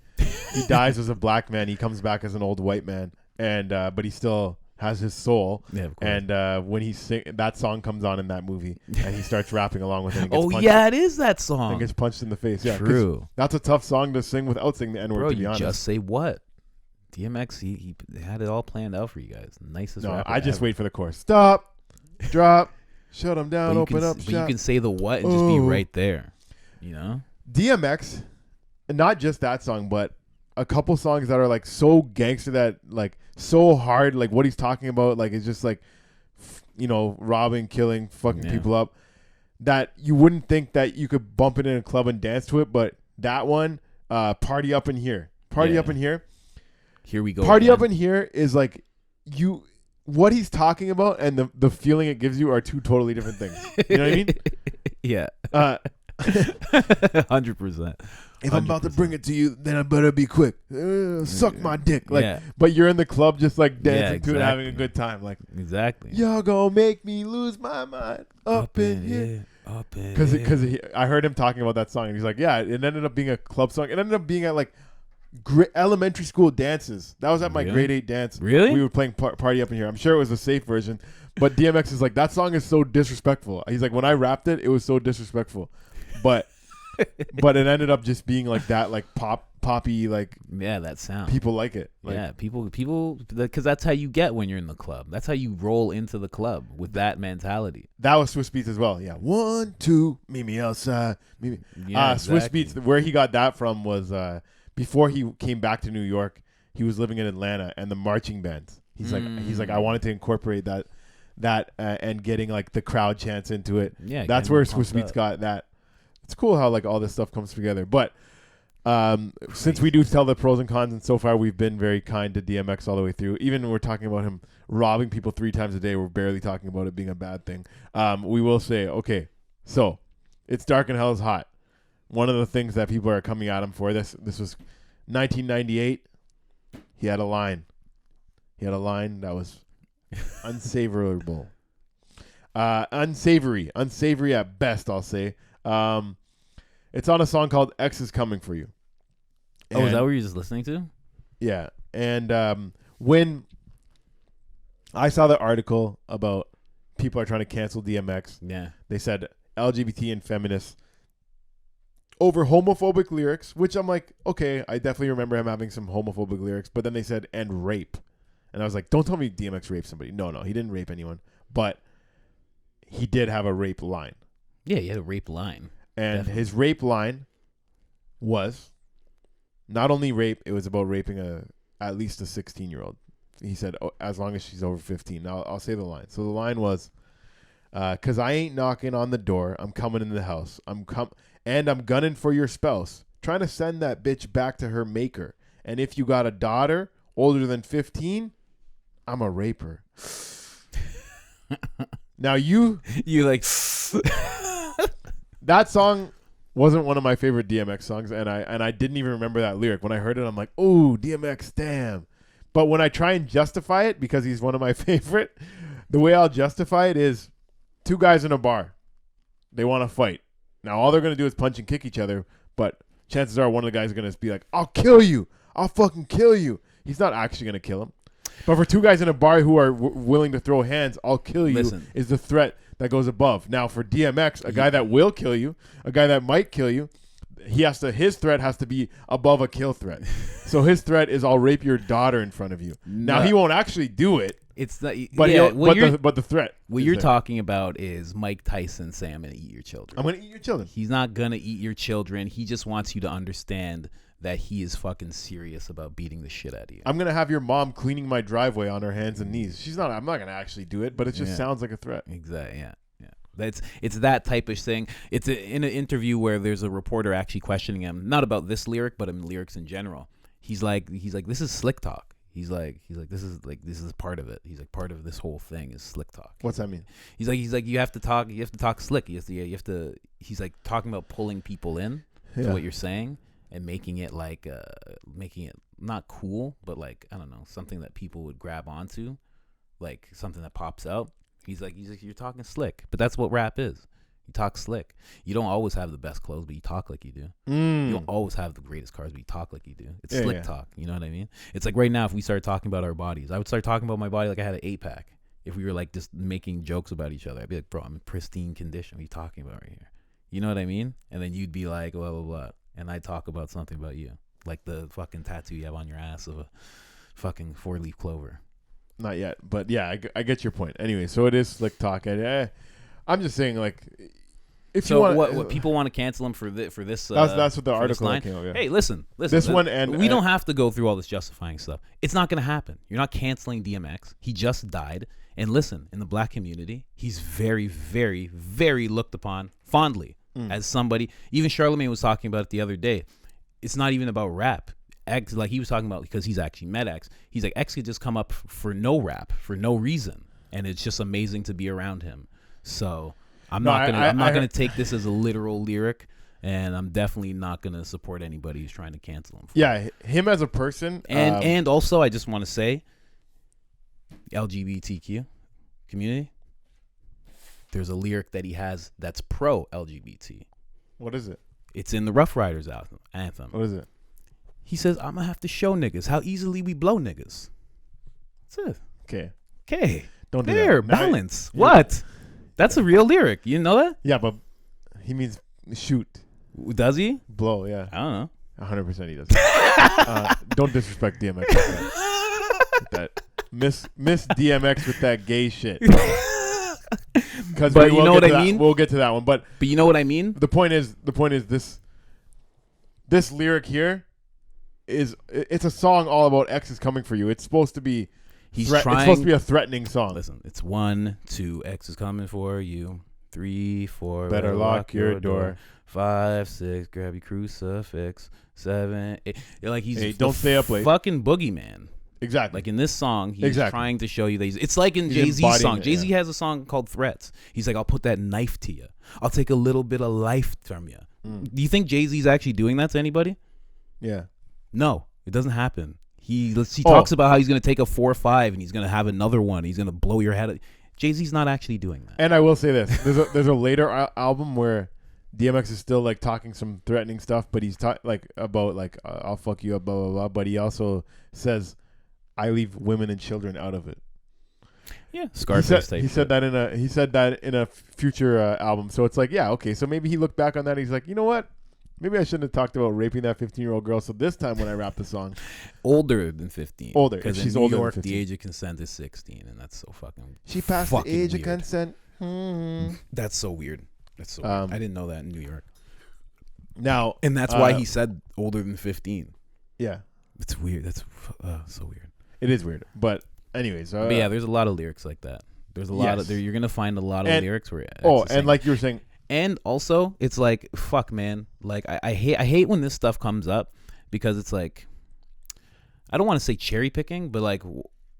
dies as a black man. He comes back as an old white man, and but he still has his soul. Yeah, of course. And when that song comes on in that movie, and he starts rapping along with it. And gets punched, it is that song. And gets punched in the face. Yeah, true. That's a tough song to sing without saying the N-word. Bro, to be honest, just say what. DMX, he had it all planned out for you guys. Nicest rapper I just ever. wait for the chorus. Stop, drop, shut him down, open up, But you can say the what and just be right there. You know? DMX, not just that song, but a couple songs that are like so gangster that like so hard, like what he's talking about, like it's just like robbing, killing, fucking people up, that you wouldn't think that you could bump it in a club and dance to it. But that one, Party Up in Here. Party Up in Here. Here we go. Party Up in Here is like what he's talking about and the feeling it gives you are two totally different things. You know what I mean? Yeah. 100%. If I'm about to bring it to you, then I better be quick. Suck my dick. But you're in the club just like dancing to it, having a good time. Like, exactly. Y'all gonna make me lose my mind up in here. Because I heard him talking about that song and he's like, yeah, it ended up being a club song. It ended up being at like elementary school dances. That was at my grade 8 dance. Really? We were playing Party Up in Here. I'm sure it was a safe version, but DMX is like, that song is so disrespectful. He's like, when I rapped it, it was so disrespectful, but it ended up just being like that, like poppy, like that sound. People like it. People, because that's how you get when you're in the club. That's how you roll into the club with that mentality. That was Swiss Beats as well. Yeah, 1, 2, meet me outside. Meet me. Exactly. Swiss Beats. Where he got that from was before he came back to New York. He was living in Atlanta and the marching bands. He's like, I wanted to incorporate that and getting like the crowd chants into it. Yeah, that's where Swiss Beats got that. It's cool how like all this stuff comes together. But since we do tell the pros and cons, and so far we've been very kind to DMX all the way through. Even when we're talking about him robbing people 3 times a day, we're barely talking about it being a bad thing. We will say, okay, so it's dark and hell is hot. One of the things that people are coming at him for, this was 1998. He had a line. He had a line that was unsavourable. Unsavory at best, I'll say. It's on a song called X Is Coming For You. And is that what you're just listening to? Yeah. And when I saw the article about people are trying to cancel DMX, they said LGBT and feminists over homophobic lyrics, which I'm like, okay, I definitely remember him having some homophobic lyrics, but then they said, and rape. And I was like, don't tell me DMX raped somebody. No, he didn't rape anyone, but he did have a rape line. Yeah, he had a rape line. And his rape line was not only rape, it was about raping at least a 16-year-old. He said, as long as she's over 15. Now, I'll say the line. So the line was, because I ain't knocking on the door, I'm coming in the house. I'm gunning for your spouse, trying to send that bitch back to her maker. And if you got a daughter older than 15, I'm a raper. Now you like... That song wasn't one of my favorite DMX songs, and I didn't even remember that lyric. When I heard it, I'm like, "Oh, DMX, damn!" But when I try and justify it because he's one of my favorite, the way I'll justify it is 2 guys in a bar, they want to fight. Now all they're gonna do is punch and kick each other, but chances are one of the guys is gonna be like, "I'll kill you! I'll fucking kill you!" He's not actually gonna kill him. But for 2 guys in a bar who are willing to throw hands, "I'll kill you" is the threat that goes above. Now for DMX, a guy that will kill you, a guy that might kill you, his threat has to be above a kill threat. So his threat is, I'll rape your daughter in front of you. Now he won't actually do it. It's not, but the threat. What you're talking about is Mike Tyson saying, "I'm gonna eat your children." I'm gonna eat your children. He's not gonna eat your children. He just wants you to understand that he is fucking serious about beating the shit out of you. I'm gonna have your mom cleaning my driveway on her hands and knees. I'm not gonna actually do it, but it just sounds like a threat. Exactly. Yeah. It's that type of thing. It's in an interview where there's a reporter actually questioning him, not about this lyric, but in lyrics in general. He's like, this is slick talk. He's like, this is part of it. He's like, part of this whole thing is slick talk. What's that mean? He's like, you have to talk slick. You have to. He's like talking about pulling people in to what you're saying and making it not cool, but like, I don't know, something that people would grab onto, like something that pops out. He's like, you're talking slick, but that's what rap is. You talk slick. You don't always have the best clothes, but you talk like you do. You don't always have the greatest cars, but you talk like you do. It's slick talk. You know what I mean? It's like right now, if we started talking about our bodies, I would start talking about my body like I had an 8-pack. If we were like just making jokes about each other, I'd be like, bro, I'm in pristine condition. What are you talking about right here? You know what I mean? And then you'd be like, blah, blah, blah. And I'd talk about something about you. Like the fucking tattoo you have on your ass of a fucking 4-leaf clover. Not yet, but yeah, I get your point. Anyway, so it is slick talk. I'm just saying, like, if you want, what people want to cancel him for this. That's what the article came out. Yeah. Hey, listen. This one, and we don't have to go through all this justifying stuff. It's not going to happen. You're not canceling DMX. He just died, And listen, in the black community, he's very, very, very looked upon fondly as somebody. Even Charlemagne was talking about it the other day. It's not even about rap. X, like he was talking about, because he's actually met X. He's like, X could just come up for no rap, for no reason, and it's just amazing to be around him. So I'm not gonna take this as a literal lyric, and I'm definitely not gonna support anybody who's trying to cancel him. Yeah, him as a person, and also I just want to say, LGBTQ community. There's a lyric that he has that's pro LGBT. What is it? It's in the Rough Riders anthem. What is it? He says, I'm gonna have to show niggas how easily we blow niggas. That's it. Okay. Don't do there, that. balance. What? That's a real lyric. You know that? Yeah, but he means shoot. Does he? Blow, yeah. I don't know. 100% he does. Don't disrespect DMX with that. Miss DMX with that gay shit. Because But you know what I mean? We'll get to that one. But you know what I mean? the point is this lyric here it's a song all about X is coming for you. It's supposed to be He's it's trying. supposed to be a threatening song. Listen, it's 1, 2, X is coming for you. 3, 4, Better lock your door. 5, 6, grab your crucifix. 7, 8. Like he's 8, don't stay up late. Fucking boogeyman. Exactly. Like in this song, he's Exactly. trying to show you that it's like in He's Jay-Z's embodying song. it, Jay-Z yeah. has a song called Threats. He's like, I'll put that knife to you. I'll take a little bit of life from you. Do you think Jay-Z's actually doing that to anybody? Yeah. No, it doesn't happen. He talks about how he's going to take a 4-5 and he's going to have another one. He's going to blow your head. Jay-Z's not actually doing that. And I will say this: there's a later album where DMX is still like talking some threatening stuff, but he's like about like I'll fuck you up, blah blah blah. But he also says, "I leave women and children out of it." Yeah, Scarface type. He said that in a future album. So it's like, yeah, okay. So maybe he looked back on that. And he's like, you know what? Maybe I shouldn't have talked about raping that 15-year-old girl. So this time when I rap the song, older than 15. Older. Because She's in New older York, than 15. the age of consent is 16, and that's so fucking. She passed fucking the age weird. of consent. That's so weird. That's so. Weird. I didn't know that in New York. Now, And that's why he said older than 15. Yeah, It's weird. That's so weird. it is weird. But anyways, But yeah, there's a lot of lyrics like that. There's a lot of there. You're gonna find a lot of lyrics where. and like you were saying, and also it's like fuck, man. Like I hate when this stuff comes up because it's like I don't want to say cherry picking, but like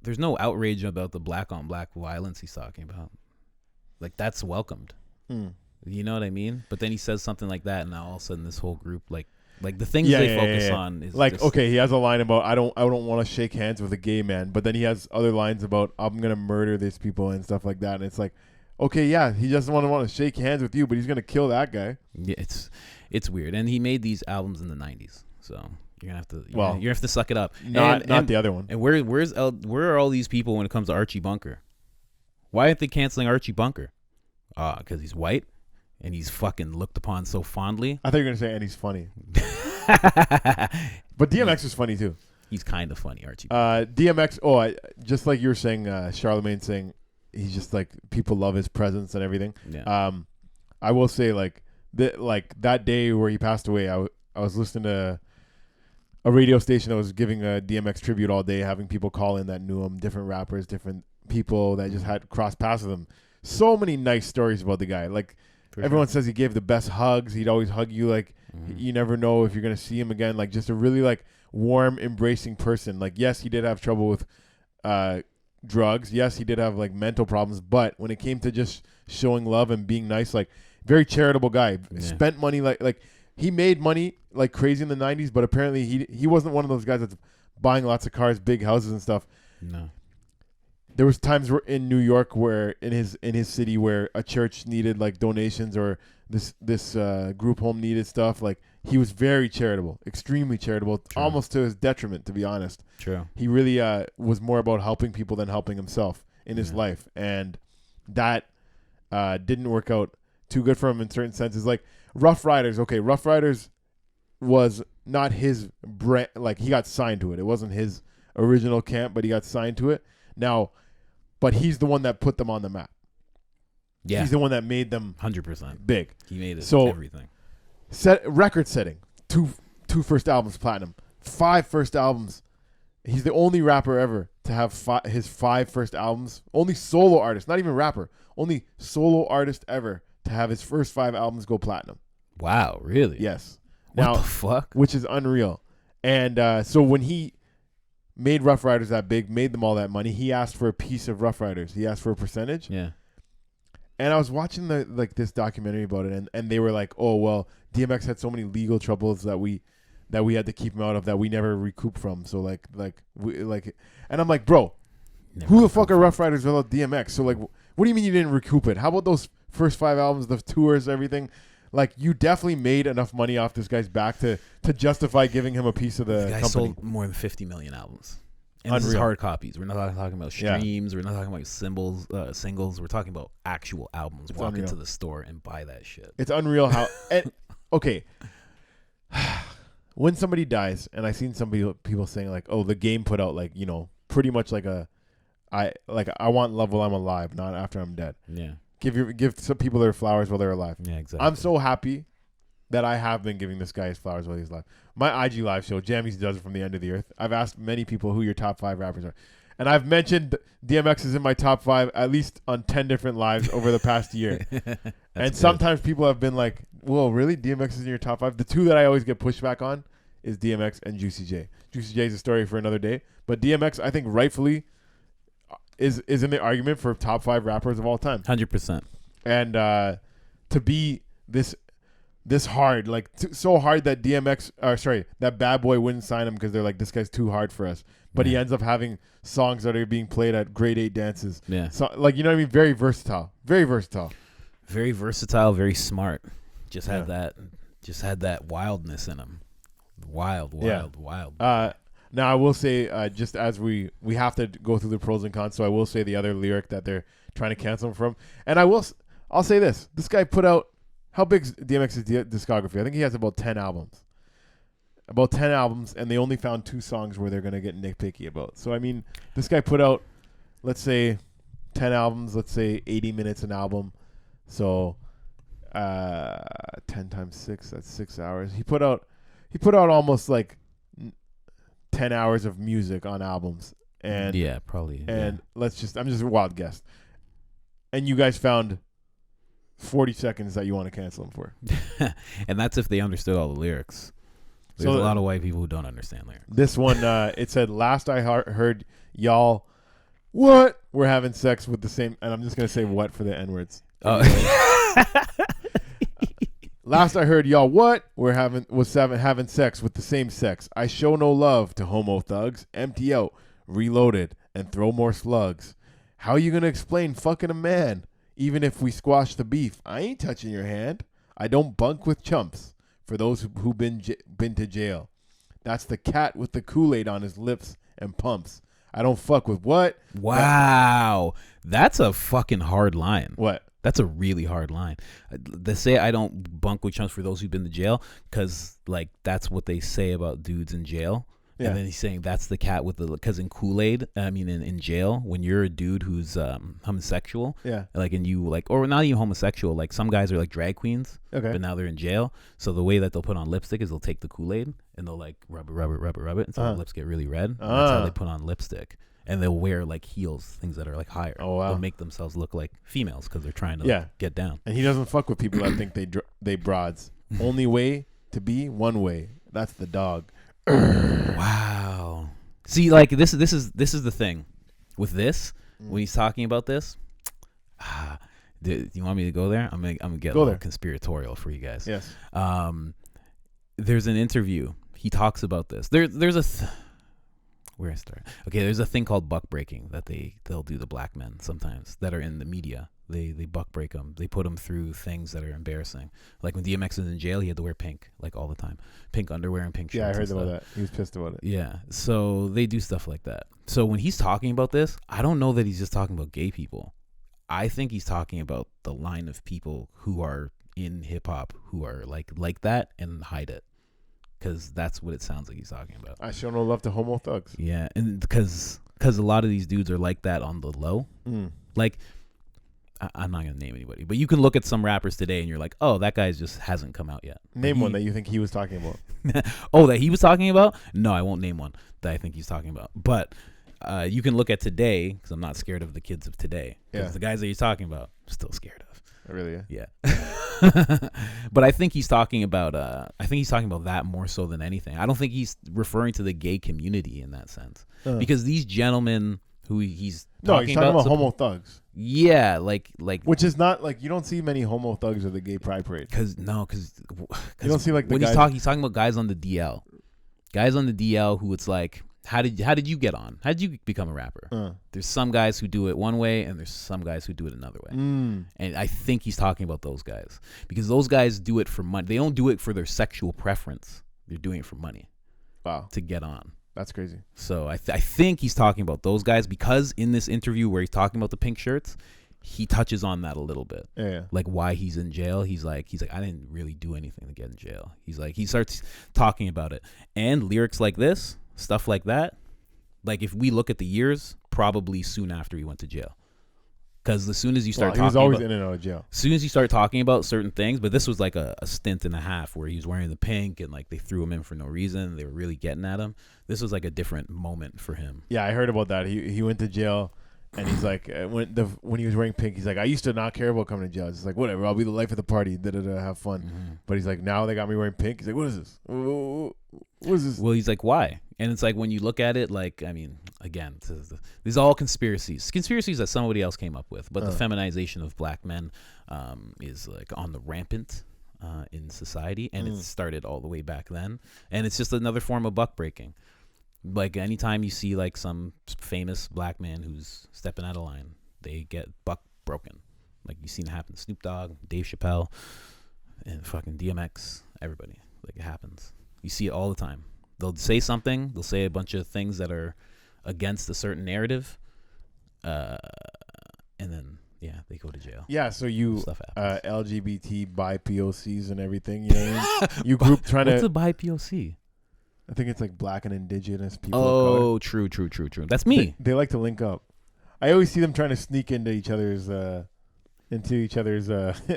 there's no outrage about the black on black violence he's talking about. Like that's welcomed. You know what I mean? But then he says something like that, and now all of a sudden this whole group like the things they focus on is like just, okay, he has a line about I don't want to shake hands with a gay man, but then he has other lines about I'm gonna murder these people and stuff like that, and it's like, okay, yeah, he doesn't want to shake hands with you, but he's gonna kill that guy. Yeah, it's weird, and he made these albums in the '90s, so you're gonna have to you're gonna have to suck it up. Not the other one. And where are all these people when it comes to Archie Bunker? Why aren't they canceling Archie Bunker? Because he's white. And he's fucking looked upon so fondly. I thought you were gonna say, and he's funny. But DMX is funny too. He's kind of funny, Archie. DMX. Just like you were saying, Charlemagne saying he's just like people love his presence and everything. Yeah. I will say like that day where he passed away, I was listening to a radio station that was giving a DMX tribute all day, having people call in that knew him, different rappers, different people that just had crossed paths with him. So many nice stories about the guy. Like. Everyone says he gave the best hugs. He'd always hug you. Like you never know if you're gonna see him again. Like just a really like warm, embracing person. Like yes, he did have trouble with drugs. Yes, he did have like mental problems. But when it came to just showing love and being nice, like very charitable guy. Yeah. Spent money like he made money like crazy in the 90s. But apparently he wasn't one of those guys that's buying lots of cars, big houses and stuff. No. There was times in New York where in his city where a church needed like donations or this group home needed stuff. Like he was very charitable, extremely charitable, True. Almost to his detriment, to be honest. True. He really was more about helping people than helping himself in his life, and that didn't work out too good for him in certain senses. Like Rough Riders, okay, Rough Riders was not his brand. Like he got signed to it. It wasn't his original camp, but he got signed to it. Now. But he's the one that put them on the map. Yeah. He's the one that made them 100% big. He made it so everything. Record setting. Two first albums platinum. 5 first albums He's the only rapper ever to have his 5 first albums. Only solo artist, not even rapper. Only solo artist ever to have his first 5 albums go platinum. Wow, really? Yes. What the fuck? Which is unreal. And so when he made Rough Riders that big, made them all that money, he asked for a piece of Rough Riders. He asked for a percentage. Yeah. And I was watching this documentary about it, and they were like, "Oh well, DMX had so many legal troubles that we had to keep him out of that we never recoup from." So and I'm like, bro, who the fuck are Rough Riders without DMX? So like, what do you mean you didn't recoup it? How about those first 5 albums, the tours, everything? Like, you definitely made enough money off this guy's back to justify giving him a piece of the guy company. sold more than 50 million albums. And this is hard copies. We're not talking about streams. Yeah. We're not talking about singles. We're talking about actual albums. Walk unreal. Into the store and buy that shit. It's unreal how... okay. When somebody dies, and I've seen people saying like, "Oh, the game put out like, you know, pretty much like I want love while I'm alive, not after I'm dead." Yeah. Give some people their flowers while they're alive. Yeah, exactly. I'm so happy that I have been giving this guy his flowers while he's alive. My IG live show, Jammies does it from the end of the earth. I've asked many people who your top 5 rappers are, and I've mentioned DMX is in my top 5 at least on 10 different lives over the past year. And sometimes people have been like, "Whoa, really? DMX is in your top 5?" The 2 that I always get pushback on is DMX and Juicy J. Juicy J is a story for another day, but DMX, I think rightfully is in the argument for top 5 rappers of all time. 100%. And to be this hard, like so hard that that Bad Boy wouldn't sign him because they're like, this guy's too hard for us. But he ends up having songs that are being played at grade 8 dances. Yeah. So, like, you know what I mean? Very versatile. Very versatile. Very versatile, very smart. Just had that wildness in him. Wild. Now I will say, just as we have to go through the pros and cons, so I will say the other lyric that they're trying to cancel him from. And I'll say this. This guy put out, how big's DMX's discography? I think he has about 10 albums. And they only found 2 songs where they're going to get nitpicky about. So, I mean, this guy put out, let's say, 10 albums, let's say 80 minutes an album. So, 10 times 6, that's 6 hours. He put out almost like 10 hours of music on albums. And yeah, probably. And I'm just a wild guess. And you guys found 40 seconds that you want to cancel him for. And that's if they understood all the lyrics. There's a lot of white people who don't understand lyrics. This one, it said, "Last I heard y'all, what? We're having sex with the same," and I'm just going to say what for the N-words. "Last I heard y'all, what? We're having sex with the same sex. I show no love to homo thugs. Empty out, reloaded, and throw more slugs. How you going to explain fucking a man? Even if we squash the beef, I ain't touching your hand. I don't bunk with chumps. For those who've been to jail. That's the cat with the Kool-Aid on his lips and pumps. I don't fuck with what?" Wow. That's a fucking hard line. What? That's a really hard line. They say I don't bunk with chumps for those who've been to jail because, like, that's what they say about dudes in jail. Yeah. And then he's saying that's the cat with the, because in Kool-Aid, I mean, in jail, when you're a dude who's homosexual, like, and you like, or not even homosexual, like some guys are like drag queens, but now they're in jail. So the way that they'll put on lipstick is they'll take the Kool-Aid and they'll like rub it, and so the lips get really red. And that's how they put on lipstick. And they'll wear like heels, things that are like higher. Oh wow! They'll make themselves look like females because they're trying to like, get down. And he doesn't fuck with people that think they broads. Only way to be one way. That's the dog. Wow. See, like this is the thing with this when he's talking about this. Do you want me to go there? I'm gonna get a little conspiratorial for you guys. Yes. There's an interview. He talks about this. There's a. Where I start? Okay, there's a thing called buck breaking that they'll do the black men sometimes that are in the media. They buck break them. They put them through things that are embarrassing. Like when DMX was in jail, he had to wear pink like all the time, pink underwear and pink shirts. Yeah, I heard about that. He was pissed about it. Yeah, so they do stuff like that. So when he's talking about this, I don't know that he's just talking about gay people. I think he's talking about the line of people who are in hip hop who are like that and hide it. Because that's what it sounds like he's talking about. I show no love to homo thugs. Yeah, and because a lot of these dudes are like that on the low. Like, I'm not gonna name anybody, but you can look at some rappers today and you're like, oh, that guy just hasn't come out yet. Name one that you think he was talking about. Oh, that he was talking about? No, I won't name one that I think he's talking about. But you can look at today, because I'm not scared of the kids of today. Because the guys that he's talking about, I'm still scared of. Really? Yeah. But I think he's talking about that more so than anything. I don't think he's referring to the gay community in that sense. Because these gentlemen who he's talking about homo thugs. Yeah, like which is not like you don't see many homo thugs at the gay pride parade. Because you don't see like the when guys. he's talking about guys on the DL who it's like, how did you get on? How did you become a rapper? There's some guys who do it one way and there's some guys who do it another way. And I think he's talking about those guys because those guys do it for money. They don't do it for their sexual preference. They're doing it for money. Wow, to get on. That's crazy. So I think he's talking about those guys because in this interview where he's talking about the pink shirts, he touches on that a little bit. Yeah. Like why he's in jail. He's like, I didn't really do anything to get in jail. He's like, he starts talking about it. And lyrics like this, stuff like that, like if we look at the years, probably soon after he went to jail. Because as soon as you start talking, he was always in and out of jail. As soon as you start talking about certain things, but this was like a stint and a half where he was wearing the pink and like they threw him in for no reason. They were really getting at him. This was like a different moment for him. Yeah, I heard about that. He went to jail, and he's like, when he was wearing pink, he's like, I used to not care about coming to jail. It's like whatever, I'll be the life of the party. Have fun. Mm-hmm. But he's like, now they got me wearing pink. He's like, what is this? What is this? Well, he's like, why? And it's like when you look at it, like, I mean, again, these are all conspiracies that somebody else came up with. But the feminization of black men is like on the rampant in society, and it started all the way back then. And it's just another form of buck breaking. Like anytime you see like some famous black man who's stepping out of line, they get buck broken. Like you've seen it happen to Snoop Dogg, Dave Chappelle, and fucking DMX. Everybody, like it happens. You see it all the time. They'll say something. They'll say a bunch of things that are against a certain narrative, and then they go to jail. Yeah, so you Stuff happens. LGBT bi POCs and everything. You know what I mean? You group trying What's to. a bi POC? I think it's like black and indigenous people. Oh, true. That's me. They like to link up. I always see them trying to sneak into each other's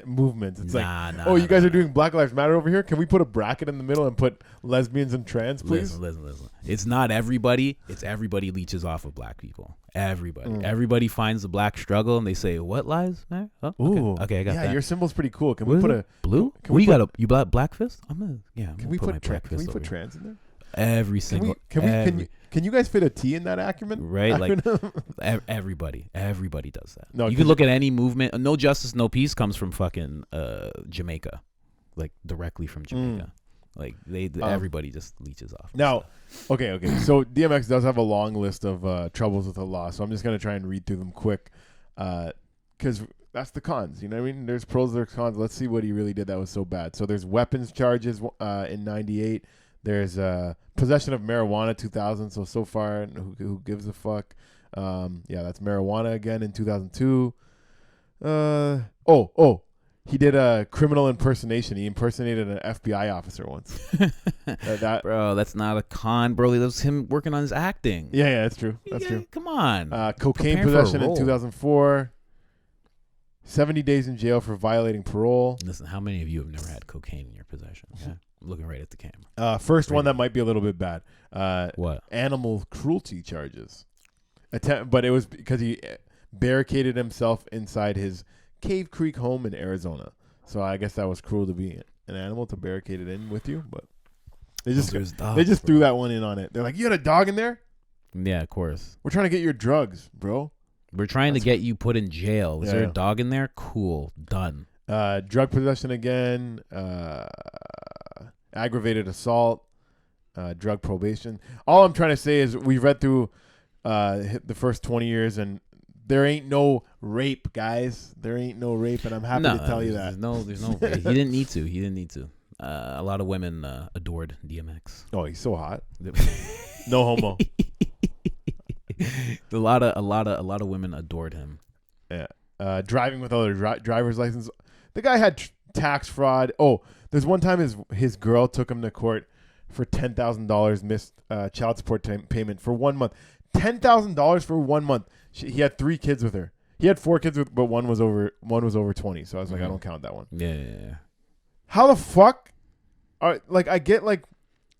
movements. It's you guys are doing Black Lives Matter over here. Can we put a bracket in the middle and put lesbians and trans, please? Listen. It's not everybody. It's everybody leeches off of black people. Everybody finds the black struggle and they say, "What lies matter?" Oh, okay, I got that. Yeah, your symbol's pretty cool. Can we put a blue? You got black fist? Can we put trans in there? Every single. Can you guys fit a T in that acumen? Right, like everybody does that. No, you can look at any movement. No justice, no peace comes from fucking Jamaica, like directly from Jamaica. Like everybody just leeches off. Now, okay. So DMX does have a long list of troubles with the law. So I'm just gonna try and read through them quick, because that's the cons. You know what I mean? There's pros, there's cons. Let's see what he really did that was so bad. So there's weapons charges in '98. There's possession of marijuana 2000. So far, who gives a fuck? That's marijuana again in 2002. He did a criminal impersonation. He impersonated an FBI officer once. Bro, that's not a con, bro. That was him working on his acting. Yeah, that's true. That's true. Come on. Cocaine possession in 2004. 70 days in jail for violating parole. Listen, how many of you have never had cocaine in your possession? Yeah. I'm looking right at the camera. First one that might be a little bit bad. What? Animal cruelty charges. But it was because he barricaded himself inside his Cave Creek home in Arizona. So I guess that was cruel to be an animal to barricade it in with you. But they just threw that one in on it. They're like, you had a dog in there? Yeah, of course. We're trying to get your drugs, bro. We're trying to get you put in jail. Is there a dog in there? Cool. Done. Drug possession again. Aggravated assault. Drug probation. All I'm trying to say is we read through the first 20 years and there ain't no rape, guys. There ain't no rape, and I'm happy to tell you that. There's no rape. He didn't need to. A lot of women adored DMX. Oh, he's so hot. No homo. A lot of women adored him. Yeah. Driving without a driver's license. The guy had tax fraud. Oh, there's one time his girl took him to court for $10,000 missed child support payment for 1 month. $10,000 for 1 month. He had 3 kids with her. He had 4 kids, but one was over 20. So I was like, I don't count that one. Yeah. How the fuck? I get like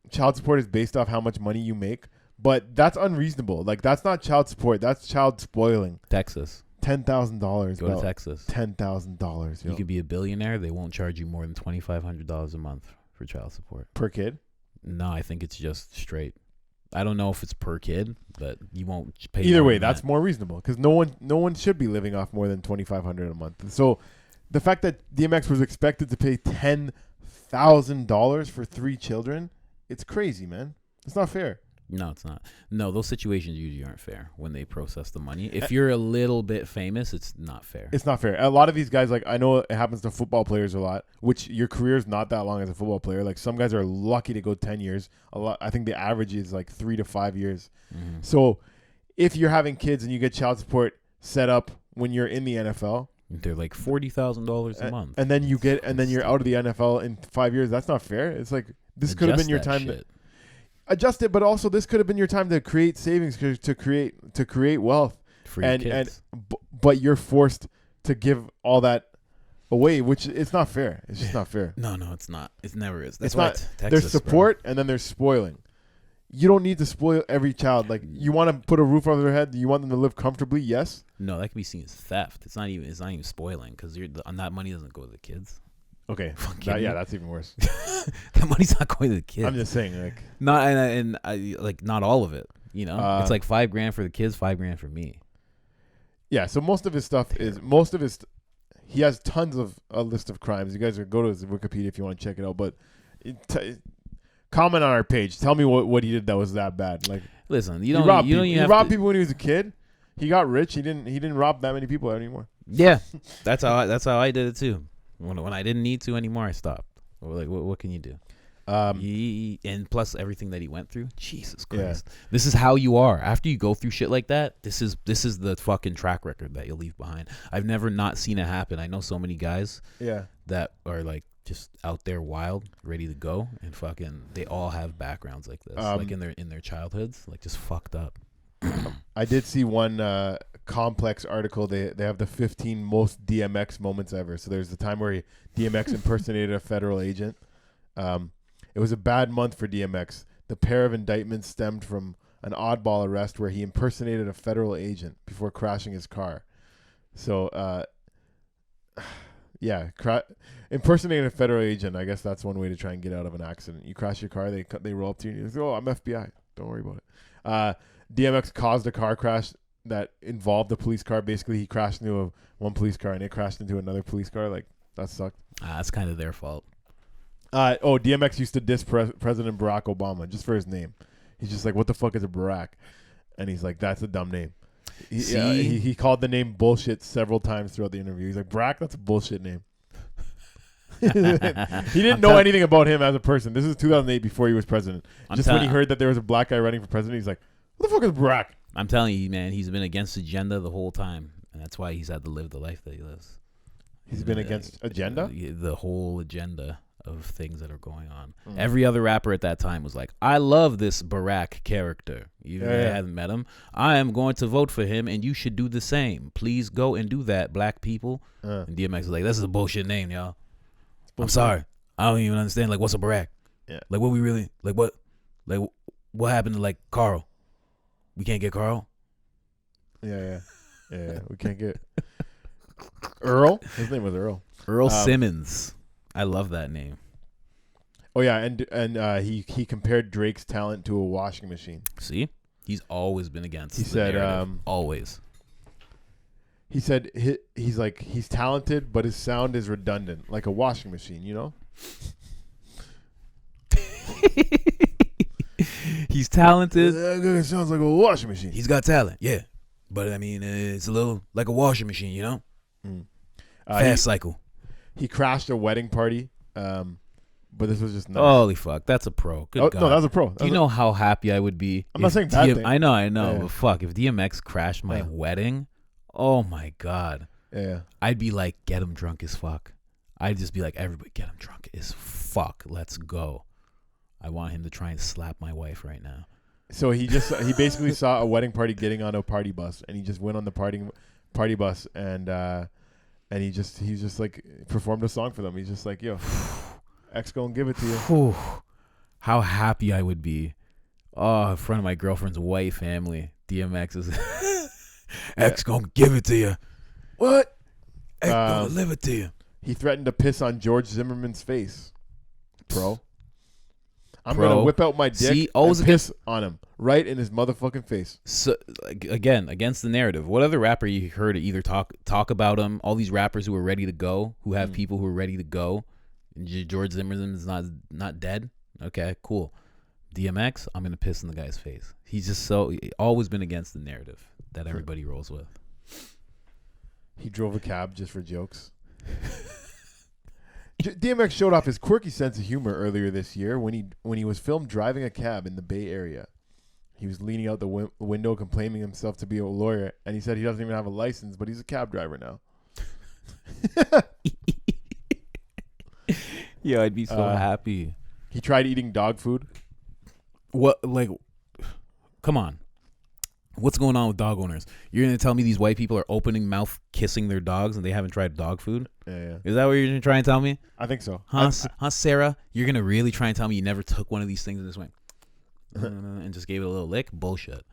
child support is based off how much money you make, but that's unreasonable. Like that's not child support. That's child spoiling. Texas. $10,000. Go to Texas. $10,000. You could be a billionaire. They won't charge you more than $2,500 a month for child support Per kid? No, I think it's just straight. I don't know if it's per kid, but you won't pay. Either more way, than that's that. more reasonable because no one should be living off more than $2,500 a month. So the fact that DMX was expected to pay $10,000 for 3 children, it's crazy, man. It's not fair. No, it's not. No, those situations usually aren't fair when they process the money. If you're a little bit famous, it's not fair. It's not fair. A lot of these guys, like I know it happens to football players a lot, which your career is not that long as a football player. Like some guys are lucky to go 10 years. I think the average is like 3 to 5 years. Mm-hmm. So if you're having kids and you get child support set up when you're in the NFL, they're like $40,000 a month, and then you're out of the NFL in 5 years. That's not fair. It's like this could have been your time to adjust it, but also this could have been your time to create savings, to create wealth for your kids. But you're forced to give all that away, which it's not fair. It's just not fair. No, it's not. It never is. It's That's not. Texas, There's support and then there's spoiling. You don't need to spoil every child. Like you want to put a roof over their head. You want them to live comfortably. Yes. No, that can be seen as theft. It's not even spoiling because that money doesn't go to the kids. Okay. That's even worse. That money's not going to the kids. I'm just saying, like, not all of it. You know, it's like $5,000 for the kids, $5,000 for me. Yeah. So most of his stuff he has tons of a list of crimes. You guys go to his Wikipedia if you want to check it out. But comment on our page. Tell me what he did that was that bad. Like, listen, he robbed people when he was a kid. He got rich. He didn't rob that many people anymore. Yeah, that's how I did it too. When I didn't need to anymore, I stopped. Like, what can you do? And plus everything that he went through. Jesus Christ, This is how you are after you go through shit like that. This is the fucking track record that you'll leave behind. I've never not seen it happen. I know so many guys. That are like just out there wild, ready to go, and fucking they all have backgrounds like this, like in their childhoods, like just fucked up. I did see one complex article. They have the 15 most DMX moments ever. So there's the time where DMX impersonated a federal agent. It was a bad month for DMX. The pair of indictments stemmed from an oddball arrest where he impersonated a federal agent before crashing his car. So, impersonating a federal agent, I guess that's one way to try and get out of an accident. You crash your car, they roll up to you, and you say, "Oh, I'm FBI. Don't worry about it." DMX caused a car crash that involved a police car. Basically, he crashed into one police car, and it crashed into another police car. Like, that sucked. That's kind of their fault. DMX used to diss President Barack Obama just for his name. He's just like, "What the fuck is a Barack?" And he's like, "That's a dumb name." He called the name bullshit several times throughout the interview. He's like, "Barack, that's a bullshit name." He didn't know anything about him as a person. This is 2008 before he was president. When he heard that there was a black guy running for president, he's like, "What the fuck is Barack?" I'm telling you, man, he's been against agenda the whole time, and that's why he's had to live the life that he lives. He's been against agenda? The whole agenda of things that are going on. Every other rapper at that time was like, "I love this Barack character." Even if I hadn't met him, I am going to vote for him, and you should do the same. Please go and do that, black people. And DMX was like, "This is a bullshit name, y'all. I'm sorry. I don't even understand. Like, what's a Barack? Yeah. Like, what we really like? What happened to like Carl? We can't get Carl." Yeah. We can't get Earl. His name was Earl. Earl Simmons. I love that name. Oh yeah, and he compared Drake's talent to a washing machine. See, he's always been against. He said, always. He said he's talented, but his sound is redundant, like a washing machine. You know. He's talented. It sounds like a washing machine. He's got talent, yeah, but I mean, it's a little like a washing machine, you know. Fast cycle. He crashed a wedding party, but this was just nuts. Holy fuck, that's a pro. Good God. No, that was a pro. Do you know how happy I would be? I'm not saying bad thing. I know, but fuck, if DMX crashed my wedding, oh my God. Yeah. I'd be like, get him drunk as fuck. I'd just be like, everybody get him drunk as fuck. Let's go. I want him to try and slap my wife right now. So he basically saw a wedding party getting on a party bus, and he just went on the party bus, and he's just like performed a song for them. He's just like, yo, X gonna give it to you. Whew. How happy I would be. Oh, in front of my girlfriend's white family. DMX is X gonna give it to you. What? X gonna deliver it to you. He threatened to piss on George Zimmerman's face, bro. I'm gonna whip out my dick and piss on him right in his motherfucking face. So again, against the narrative. What other rapper you heard either talk about him? All these rappers who are ready to go, who have people who are ready to go. George Zimmerman is not dead. Okay, cool. DMX, I'm gonna piss in the guy's face. He's just always been against the narrative that everybody rolls with. He drove a cab just for jokes. DMX showed off his quirky sense of humor earlier this year when he was filmed driving a cab in the Bay Area. He was leaning out the window complaining himself to be a lawyer, and he said he doesn't even have a license, but he's a cab driver now. Yeah, I'd be so happy. He tried eating dog food. What? Like, come on. What's going on with dog owners? You're going to tell me these white people are opening mouth kissing their dogs and they haven't tried dog food? Yeah. Is that what you're going to try and tell me? I think so. Huh, Sarah? You're going to really try and tell me you never took one of these things and just went and just gave it a little lick? Bullshit.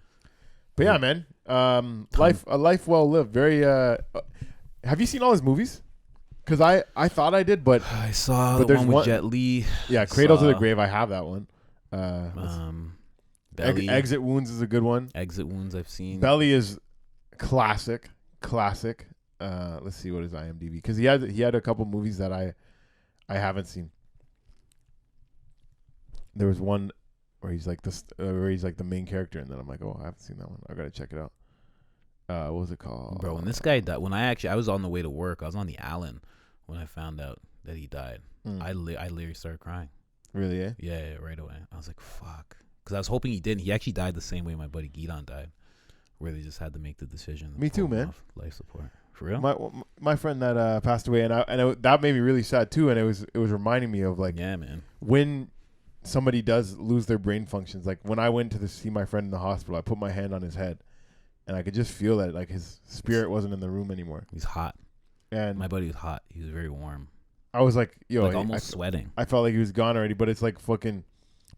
But yeah, man. A life well lived. Very. Have you seen all his movies? Because I thought I did, but I saw the one with Jet Li. Yeah, Cradle to the Grave. I have that one. Belly. Exit Wounds is a good one. Exit Wounds I've seen. Belly is classic. Let's see what is IMDb, because he had a couple movies that I haven't seen. There was one where he's like the main character, and then I'm like, oh, I haven't seen that one. I gotta check it out. What was it called? Bro, when this guy died, I was on the way to work. I was on the Allen when I found out that he died. I literally started crying. Really? Eh? Yeah, right away. I was like, fuck. Because I was hoping he didn't. He actually died the same way my buddy Gidon died, where they just had to make the decision. Me too, man. Life support. For real? My friend that passed away, that made me really sad too, and it was reminding me of like, yeah, man, when somebody does lose their brain functions. Like when I went to see my friend in the hospital, I put my hand on his head, and I could just feel that like his spirit wasn't in the room anymore. He's hot, and my buddy was hot. He was very warm. I was like, yo, like almost sweating. I felt like he was gone already, but it's like fucking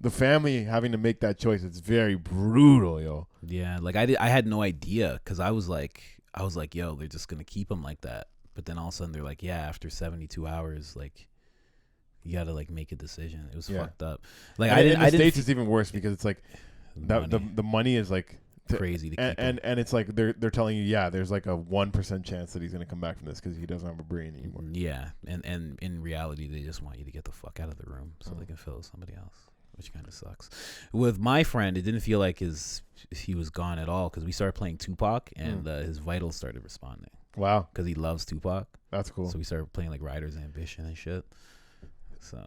the family having to make that choice. It's very brutal, yo. Yeah, like I had no idea, because I was like, yo, they're just gonna keep him like that. But then all of a sudden they're like, yeah, after 72 hours, like you gotta like make a decision. It was fucked up. Like in the States it's even worse, because it's like the money is like crazy to keep him. And it's like they're telling you, yeah, there's like a 1% chance that he's gonna come back from this because he doesn't have a brain anymore. Yeah, and in reality they just want you to get the fuck out of the room so they can fill somebody else, which kind of sucks. With my friend, it didn't feel like he was gone at all, because we started playing Tupac, and his vitals started responding. Wow. Because he loves Tupac. That's cool. So we started playing like Rider's Ambition and shit. So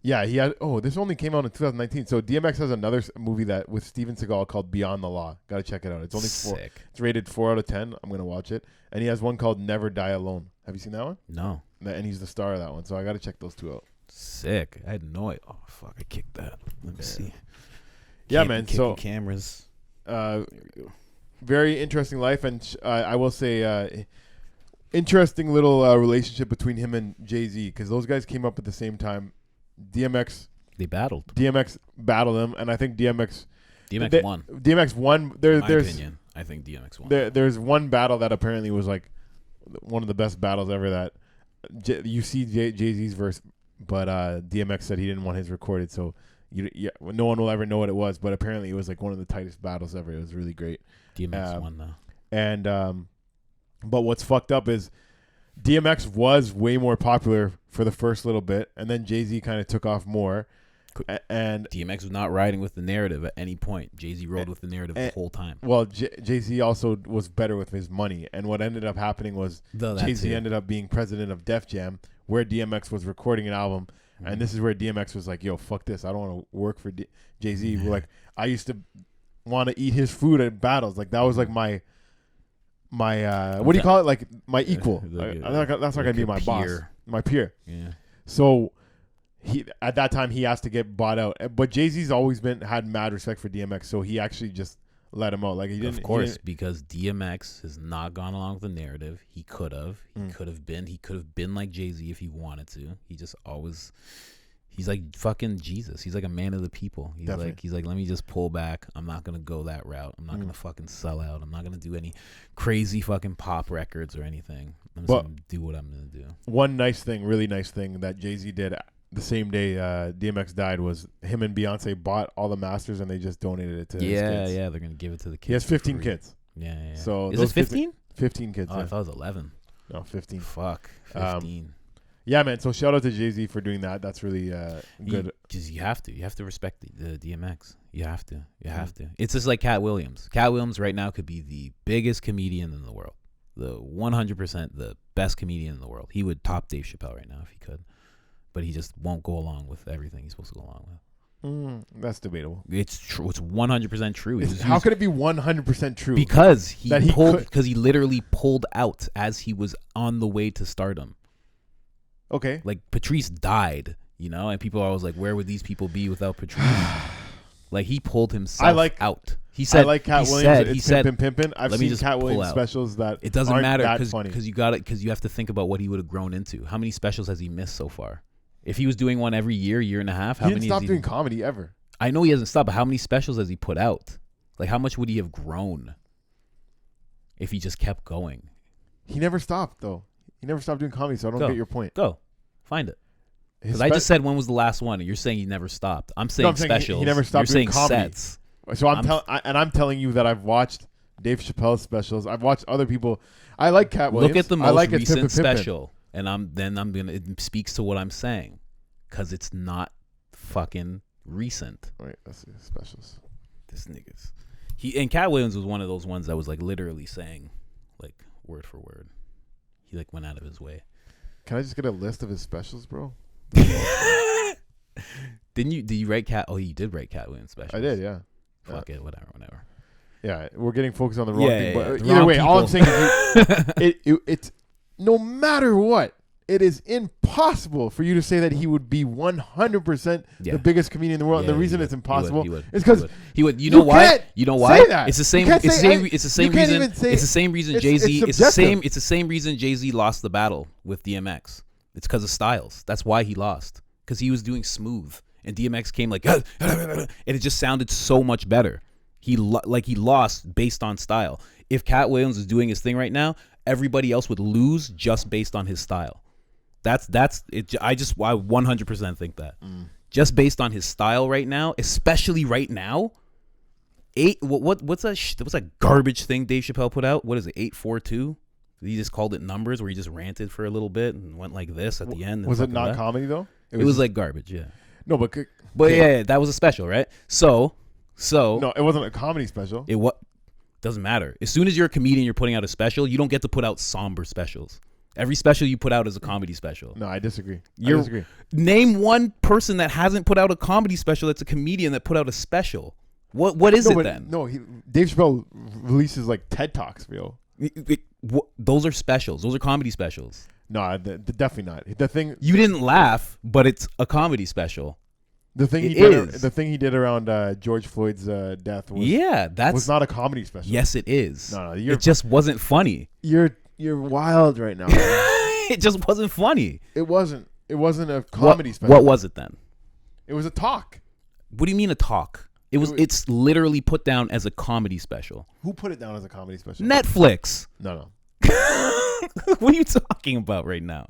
yeah, he had. Oh, this only came out in 2019. So DMX has another movie that with Steven Seagal called Beyond the Law. Gotta check it out. It's only Sick. It's rated 4 out of 10. I'm gonna watch it. And he has one called Never Die Alone. Have you seen that one? No. And he's the star of that one. So I gotta check those two out. Sick. I had no idea. Oh fuck! I kicked that. Let me see. Yeah, man. So cameras. There we go. Very interesting life, and I will say, interesting little relationship between him and Jay-Z, because those guys came up at the same time. They battled. DMX battled him, and I think DMX won. DMX won. In my opinion, I think DMX won. There's one battle that apparently was like one of the best battles ever. That you see Jay-Z's verse, but DMX said he didn't want his recorded, so no one will ever know what it was. But apparently, it was like one of the tightest battles ever. It was really great. DMX won though. And but what's fucked up is DMX was way more popular for the first little bit, and then Jay-Z kind of took off more. And DMX was not riding with the narrative at any point. Jay-Z rode with the narrative the whole time. Well, Jay-Z also was better with his money, and what ended up happening was Jay-Z ended up being president of Def Jam, where DMX was recording an album, and this is where DMX was like, yo, fuck this, I don't want to work for Jay-Z. Yeah. Like, I used to want to eat his food at battles. Like, that was like my what do you call it? Like my equal. That's not gonna be my boss, my peer. Yeah. So he at that time he has to get bought out. But Jay-Z's always had mad respect for DMX, so he actually just let him out. Like he didn't. Of course, because DMX has not gone along with the narrative. He could have. He could have been. He could have been like Jay-Z if he wanted to. He just always. He's like fucking Jesus. He's like a man of the people. He's like, let me just pull back. I'm not gonna go that route. I'm not gonna fucking sell out. I'm not gonna do any crazy fucking pop records or anything. I'm just gonna do what I'm gonna do. One really nice thing that Jay-Z did the same day DMX died was him and Beyonce bought all the masters and they just donated it to his kids. Yeah, they're gonna give it to the kids. He has 15 kids. Yeah. So is it 15? 15 kids. Oh, I thought it was 11. No, 15. Fuck, 15. Yeah, man. So shout out to Jay-Z for doing that. That's really good. Because you have to respect the DMX. You have to. It's just like Cat Williams. Cat Williams right now could be the biggest comedian in the world. The 100% the best comedian in the world. He would top Dave Chappelle right now if he could. But he just won't go along with everything he's supposed to go along with. That's debatable. It's true. It's 100% true. How could it be 100% true? Because he literally pulled out as he was on the way to stardom. Okay. Like Patrice died, and people are always like, where would these people be without Patrice? Like he pulled himself out. He said, I like Cat Williams. He said, pimpin'. I've seen Cat Williams specials that it doesn't matter because you have to think about what he would have grown into. How many specials has he missed so far? If he was doing one every year and a half, he didn't stop doing comedy ever. I know he hasn't stopped, but how many specials has he put out? Like how much would he have grown if he just kept going? He never stopped though. He never stopped doing comedy, so I don't get your point. Go. Find it. Because I just said when was the last one, and you're saying he never stopped. I'm saying specials. He never stopped doing comedy. Sets. So I'm telling you that I've watched Dave Chappelle's specials. I've watched other people. I like Cat Williams. Look at the most recent special, and I'm gonna. It speaks to what I'm saying, because it's not fucking recent. Wait, let's see specials. This niggas. And Cat Williams was one of those ones that was like literally saying, like word for word. He like went out of his way. Can I just get a list of his specials, bro? Did you write Cat? Oh, you did write Cat Williams specials. I did, yeah. Fuck it, whatever. Yeah, we're getting focused on the wrong thing. But either way, all I'm saying is it's no matter what, it is impossible for you to say that he would be 100% the biggest comedian in the world. And the reason it's impossible is because he would. You know why? You know why? It's the same. It's the same reason. It's the same reason Jay-Z. It's the same reason Jay-Z lost the battle with DMX. It's because of styles. That's why he lost. Because he was doing smooth, and DMX came like, and it just sounded so much better. He lost based on style. If Cat Williams is doing his thing right now, everybody else would lose just based on his style. That's it. I 100% think that. Just based on his style right now, especially right now. What's that garbage thing Dave Chappelle put out? What is it? 842. He just called it numbers, where he just ranted for a little bit and went like this at the end. Was it not comedy though? It was like garbage. Yeah. No, but yeah, that was a special, right? So no, it wasn't a comedy special. It doesn't matter. As soon as you're a comedian, you're putting out a special. You don't get to put out somber specials. Every special you put out is a comedy special. No, I disagree. Name one person that hasn't put out a comedy special that's a comedian that put out a special. What is it then? No, Dave Chappelle releases like TED Talks, yo. Those are specials. Those are comedy specials. No, definitely not. The thing you didn't laugh, but it's a comedy special. The thing he did around George Floyd's death was not a comedy special. Yes, it is. No, it just wasn't funny. You're wild right now. It just wasn't funny. It wasn't a comedy special. What was it then? It was a talk. What do you mean a talk? It's literally put down as a comedy special. Who put it down as a comedy special? Netflix. No. What are you talking about right now?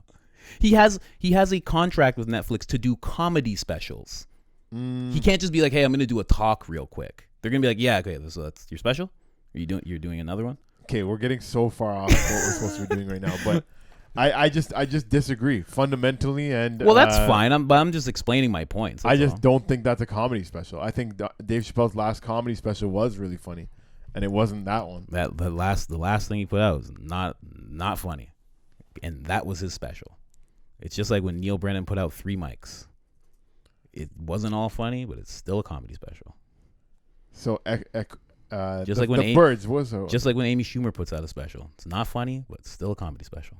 He has a contract with Netflix to do comedy specials. He can't just be like, hey, I'm going to do a talk real quick. They're going to be like, yeah, okay, so that's your special? You're doing another one? Okay, we're getting so far off what we're supposed to be doing right now, but I just disagree fundamentally, and that's fine. I'm just explaining my points. I just don't think that's a comedy special. I think Dave Chappelle's last comedy special was really funny, and it wasn't that one. The last thing he put out was not funny, and that was his special. It's just like when Neil Brennan put out 3 mics. It wasn't all funny, but it's still a comedy special. So just like when the Birds was just like when Amy Schumer puts out a special. It's not funny, but it's still a comedy special.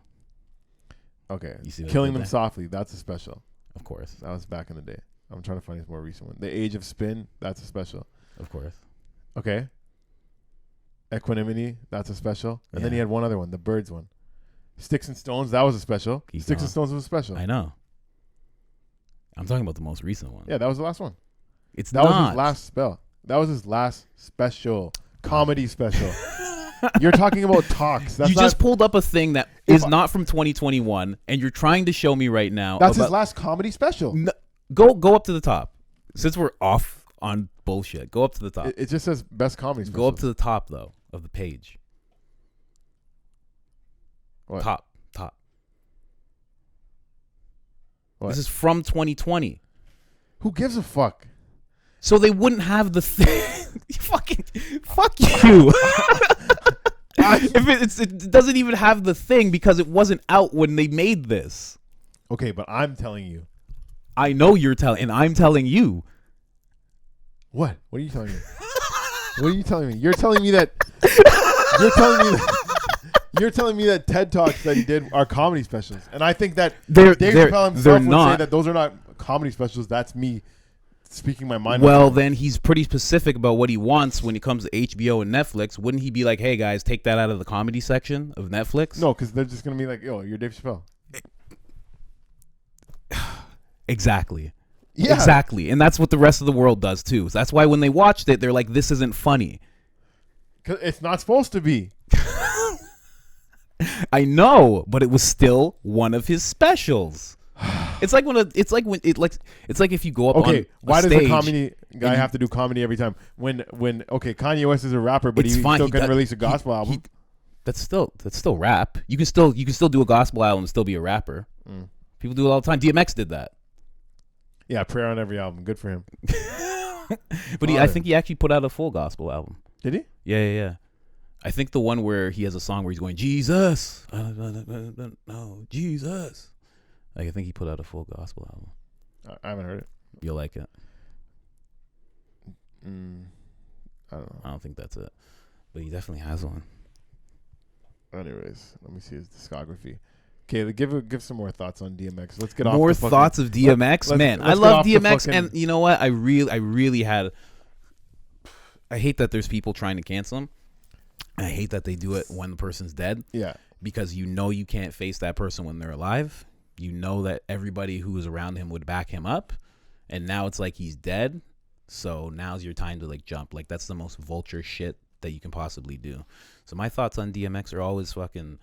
Okay, Killing Them Softly, that's a special. Of course. That was back in the day. I'm trying to find his more recent one. The Age of Spin, that's a special. Of course. Okay. Equanimity, that's a special. And then Yeah. he had one other one, the Birds one. Sticks and Stones, that was a special. Keep Sticks going. and Stones was a special. I know. I'm talking about the most recent one. Yeah, that was the last one. It's That not. was his last spell. That was his last special. Comedy special. You're talking about talks. That's You not, just pulled up a thing that If is I- not from 2021, and you're trying to show me right now. that's his about, last comedy special. Go up to the top. Since we're off on bullshit, go up to the top. It just says best comedy special. Go up to the top though of the page. What? Top. What? This is from 2020. Who gives a fuck? So they wouldn't have the thing. Fuck you. If it doesn't even have the thing because it wasn't out when they made this. Okay, but I'm telling you. I know you're telling, and I'm telling you. What? What are you telling me? What are you telling me? You're telling me that. You're telling me that TED Talks that he did are comedy specials, and I think that Dave Chappelle himself would say that those are not comedy specials. That's me speaking my mind. Well, then he's pretty specific about what he wants when it comes to HBO and Netflix. Wouldn't he be like, "Hey guys, take that out of the comedy section of Netflix"? No, because they're just gonna be like, "Yo, you're Dave Chappelle." Exactly. Yeah. Exactly. And that's what the rest of the world does too. So that's why when they watched it, they're like, "This isn't funny." 'Cause it's not supposed to be. I know, but it was still one of his specials. It's like it's like if you go up Okay, on why does stage, a comedy guy and have to do comedy every time? When okay, Kanye West is a rapper, but It's he's fine. still He gonna does- release a gospel album. that's still rap. You can still do a gospel album and still be a rapper. People do it all the time. DMX did that. Yeah, prayer on every album. Good for him. But I think he actually put out a full gospel album. Did he? Yeah. I think the one where he has a song where he's going, Jesus, no, Jesus. Like, I think he put out a full gospel album. I haven't heard it. You'll like it. I don't know. I don't think that's it. But he definitely has one. Anyways, let me see his discography. Okay, give some more thoughts on DMX. Let's get off. More the fucking- thoughts of DMX? Man, I let's get love off the DMX. fucking- And you know what? I really had... I hate that there's people trying to cancel him. I hate that they do it when the person's dead. Yeah. Because you know you can't face that person when they're alive. You know that everybody who was around him would back him up. And now it's like he's dead. So now's your time to like jump. Like that's the most vulture shit that you can possibly do. So my thoughts on DMX are always fucking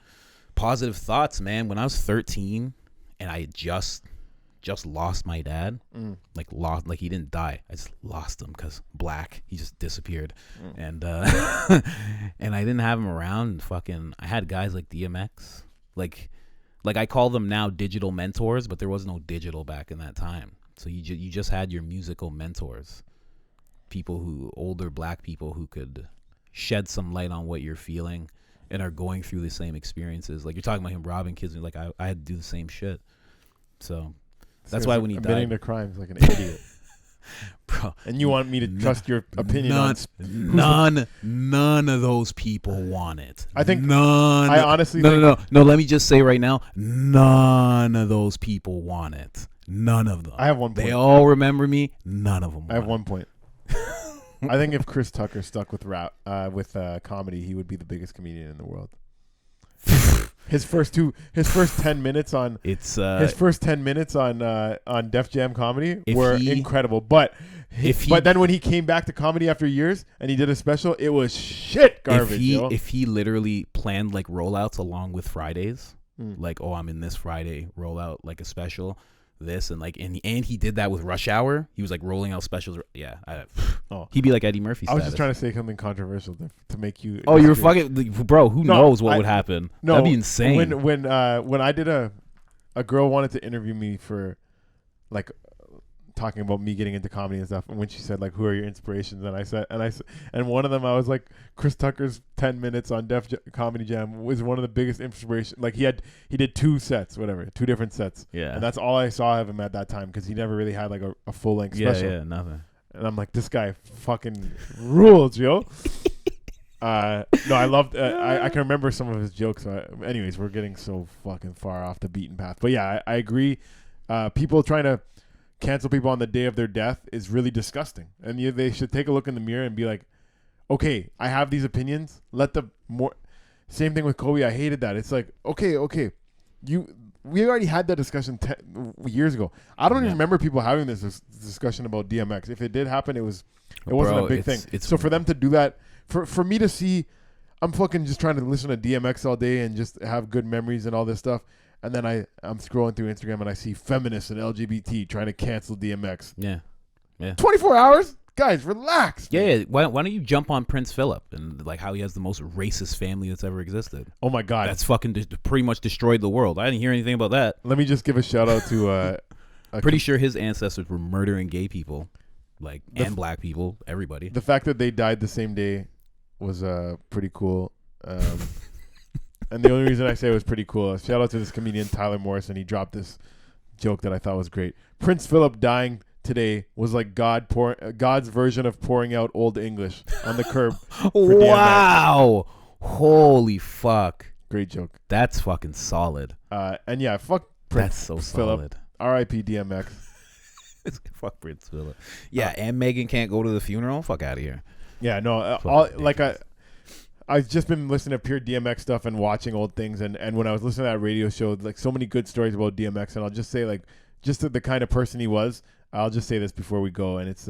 positive thoughts, man. When I was 13 and I had just lost my dad, like he didn't die. I just lost him because black. He just disappeared, and and I didn't have him around. And fucking, I had guys like DMX, like I call them now digital mentors, but there was no digital back in that time. So you just had your musical mentors, older black people who could shed some light on what you're feeling and are going through the same experiences. Like you're talking about him robbing kids, and like I had to do the same shit. So. That's why when he admitting died, to crimes like an idiot, bro. and you want me to trust your opinion None of those people want it. I think none. I honestly no. Let me just say right now, none of those people want it. None of them. I have one point. They all remember me. None of them. I have one point. I think if Chris Tucker stuck with rap, comedy, he would be the biggest comedian in the world. His first 10 minutes on Def Jam comedy were incredible. But then when he came back to comedy after years and he did a special, it was shit garbage. If he literally planned like rollouts along with Fridays, like I'm in this Friday rollout like a special, this and like and he did that with Rush Hour. He was like rolling out specials. Yeah, he'd be like Eddie Murphy. I was just trying to say something controversial to make you. Oh, you were fucking bro. Who knows what would happen? No, that'd be insane. When I did a girl wanted to interview me for like talking about me getting into comedy and stuff, and when she said like who are your inspirations, and one of them I was like Chris Tucker's 10 minutes on Comedy Jam was one of the biggest inspirations. Like he did two different sets, Yeah, and that's all I saw of him at that time because he never really had like a full length special. Yeah, nothing. And I'm like, this guy fucking rules, yo. No, I loved. I can remember some of his jokes. Anyways, we're getting so fucking far off the beaten path. But yeah, I agree. People trying to cancel people on the day of their death is really disgusting, and they should take a look in the mirror and be like, okay, I have these opinions. Same thing with Kobe. I hated that. It's like, okay, we already had that discussion 10 years ago. I don't even remember people having this discussion about DMX. If it did happen, it wasn't a big thing. So for them to do that, for me to see, I'm fucking just trying to listen to DMX all day and just have good memories and all this stuff. And then I'm scrolling through Instagram and I see feminists and LGBT trying to cancel DMX. Yeah. 24 hours? Guys, relax. Yeah. Why don't you jump on Prince Philip and like how he has the most racist family that's ever existed? Oh my God. That's fucking pretty much destroyed the world. I didn't hear anything about that. Let me just give a shout out to pretty sure his ancestors were murdering gay people, and black people, everybody. The fact that they died the same day was pretty cool. And the only reason I say it was pretty cool, shout out to this comedian Tyler Morrison. He dropped this joke that I thought was great. Prince Philip dying today was like God's version of pouring out Old English on the curb. Wow. Holy fuck. Great joke. That's fucking solid. And yeah, fuck Prince That's so Philip. solid. R.I.P. DMX. Fuck Prince Philip. Yeah, and Megan can't go to the funeral? Fuck out of here. Yeah, no, I've just been listening to pure DMX stuff and watching old things, and when I was listening to that radio show, like so many good stories about DMX, and I'll just say like just the kind of person he was. I'll just say this before we go, and it's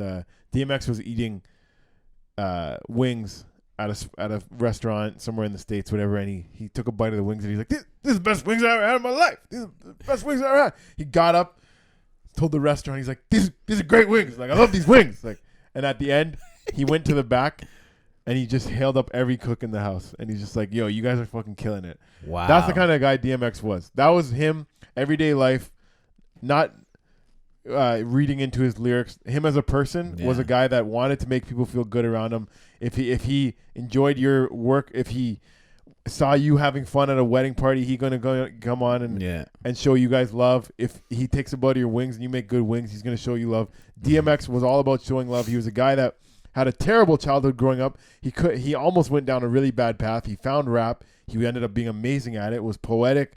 DMX was eating wings at a restaurant somewhere in the States, whatever, and he took a bite of the wings and he's like, this is the best wings I ever had in my life. These are the best wings I ever had. He got up, told the restaurant, he's like, these are great wings. Like, I love these wings. Like, and at the end, he went to the back and he just hailed up every cook in the house. And he's just like, yo, you guys are fucking killing it. Wow. That's the kind of guy DMX was. That was him, everyday life, not reading into his lyrics. Him as a person was a guy that wanted to make people feel good around him. If he enjoyed your work, if he saw you having fun at a wedding party, he gonna come on and show you guys love. If he takes a bite of your wings and you make good wings, he's gonna show you love. DMX was all about showing love. He was a guy that had a terrible childhood growing up. He almost went down a really bad path. He found rap. He ended up being amazing at it. Was poetic,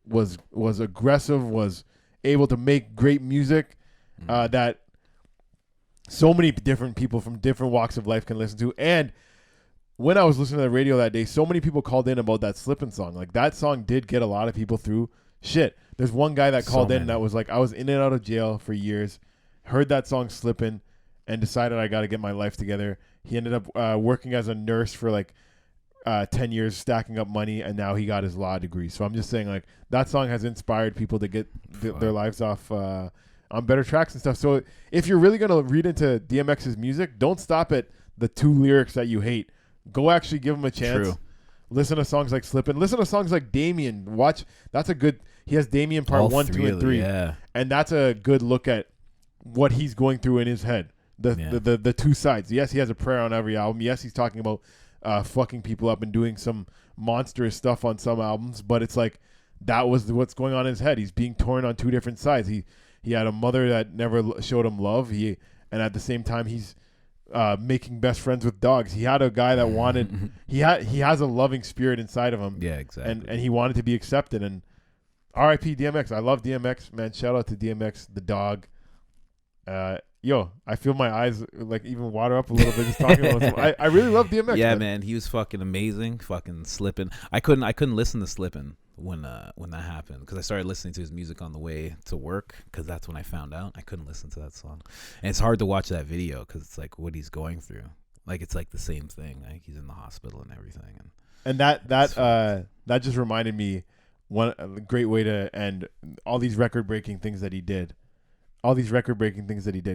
was aggressive, was able to make great music that so many different people from different walks of life can listen to. And when I was listening to the radio that day, so many people called in about that Slippin' song. Like, that song did get a lot of people through shit. There's one guy that called in that was like, I was in and out of jail for years, heard that song Slippin', and decided I got to get my life together. He ended up working as a nurse for like 10 years, stacking up money, and now he got his law degree. So I'm just saying, like, that song has inspired people to get their lives off on better tracks and stuff. So if you're really going to read into DMX's music, don't stop at the 2 lyrics that you hate. Go actually give him a chance. True. Listen to songs like Slippin'. Listen to songs like Damien. Watch. That's a good. He has Damien part 1, 2, and 3. Yeah. And that's a good look at what he's going through in his head. The 2 sides. Yes, he has a prayer on every album. Yes, he's talking about fucking people up and doing some monstrous stuff on some albums. But it's like that was what's going on in his head. He's being torn on 2 different sides. He had a mother that never showed him love. And at the same time he's making best friends with dogs. He had a guy that wanted. he has a loving spirit inside of him. Yeah, exactly. And he wanted to be accepted. And R.I.P. DMX. I love DMX, man. Shout out to DMX, the dog. Yo, I feel my eyes like even water up a little bit just talking about him. I really love DMX. Yeah, man, he was fucking amazing. Fucking Slippin'. I couldn't listen to Slippin' when that happened because I started listening to his music on the way to work because that's when I found out I couldn't listen to that song. And it's hard to watch that video because it's like what he's going through. Like it's like the same thing. Like he's in the hospital and everything. And that just reminded me a great way to end all these record-breaking things that he did.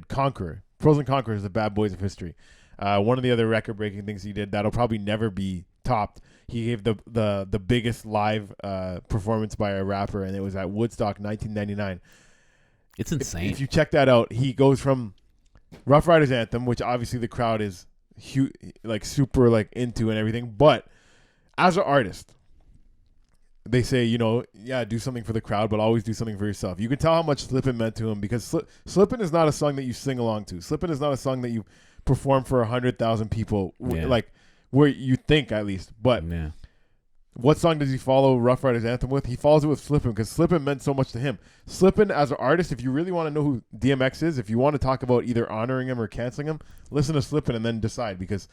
Conqueror. Pros and Conquerors, the bad boys of history. One of the other record-breaking things he did that'll probably never be topped. He gave the biggest live performance by a rapper, and it was at Woodstock 1999. It's insane. If you check that out, he goes from Rough Riders Anthem, which obviously the crowd is super into and everything, but as an artist, they say, do something for the crowd, but always do something for yourself. You can tell how much Slippin' meant to him because Slippin' is not a song that you sing along to. Slippin' is not a song that you perform for 100,000 people, where you think at least. But what song does he follow Rough Riders Anthem with? He follows it with Slippin' because Slippin' meant so much to him. Slippin' as an artist, if you really want to know who DMX is, if you want to talk about either honoring him or canceling him, listen to Slippin' and then decide because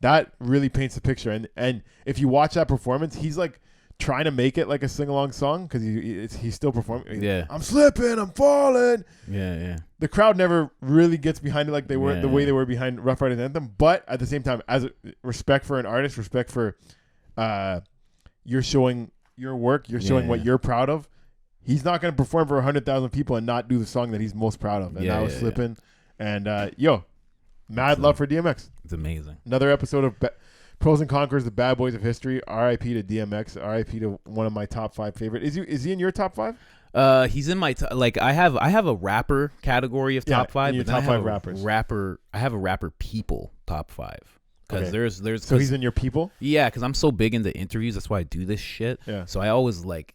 that really paints the picture. And if you watch that performance, he's like trying to make it like a sing-along song because he's still performing. Yeah. I'm slipping, I'm falling. Yeah. The crowd never really gets behind it like they were the way they were behind Rough Riders Anthem. But at the same time, as respect for an artist, respect for you're showing your work, you're showing what you're proud of. He's not going to perform for 100,000 people and not do the song that he's most proud of. And that was Slippin'. And mad love for DMX. It's amazing. Another episode of Pros and Conquerors, the bad boys of history. R.I.P. to DMX. R.I.P. to one of my top 5 favorite. Is he in your top 5? He's in my I have a rapper category of top 5, but top 5 rappers. I have a rapper people top 5 because there's so he's in your people. Yeah, because I'm so big into interviews. That's why I do this shit. Yeah. So I always like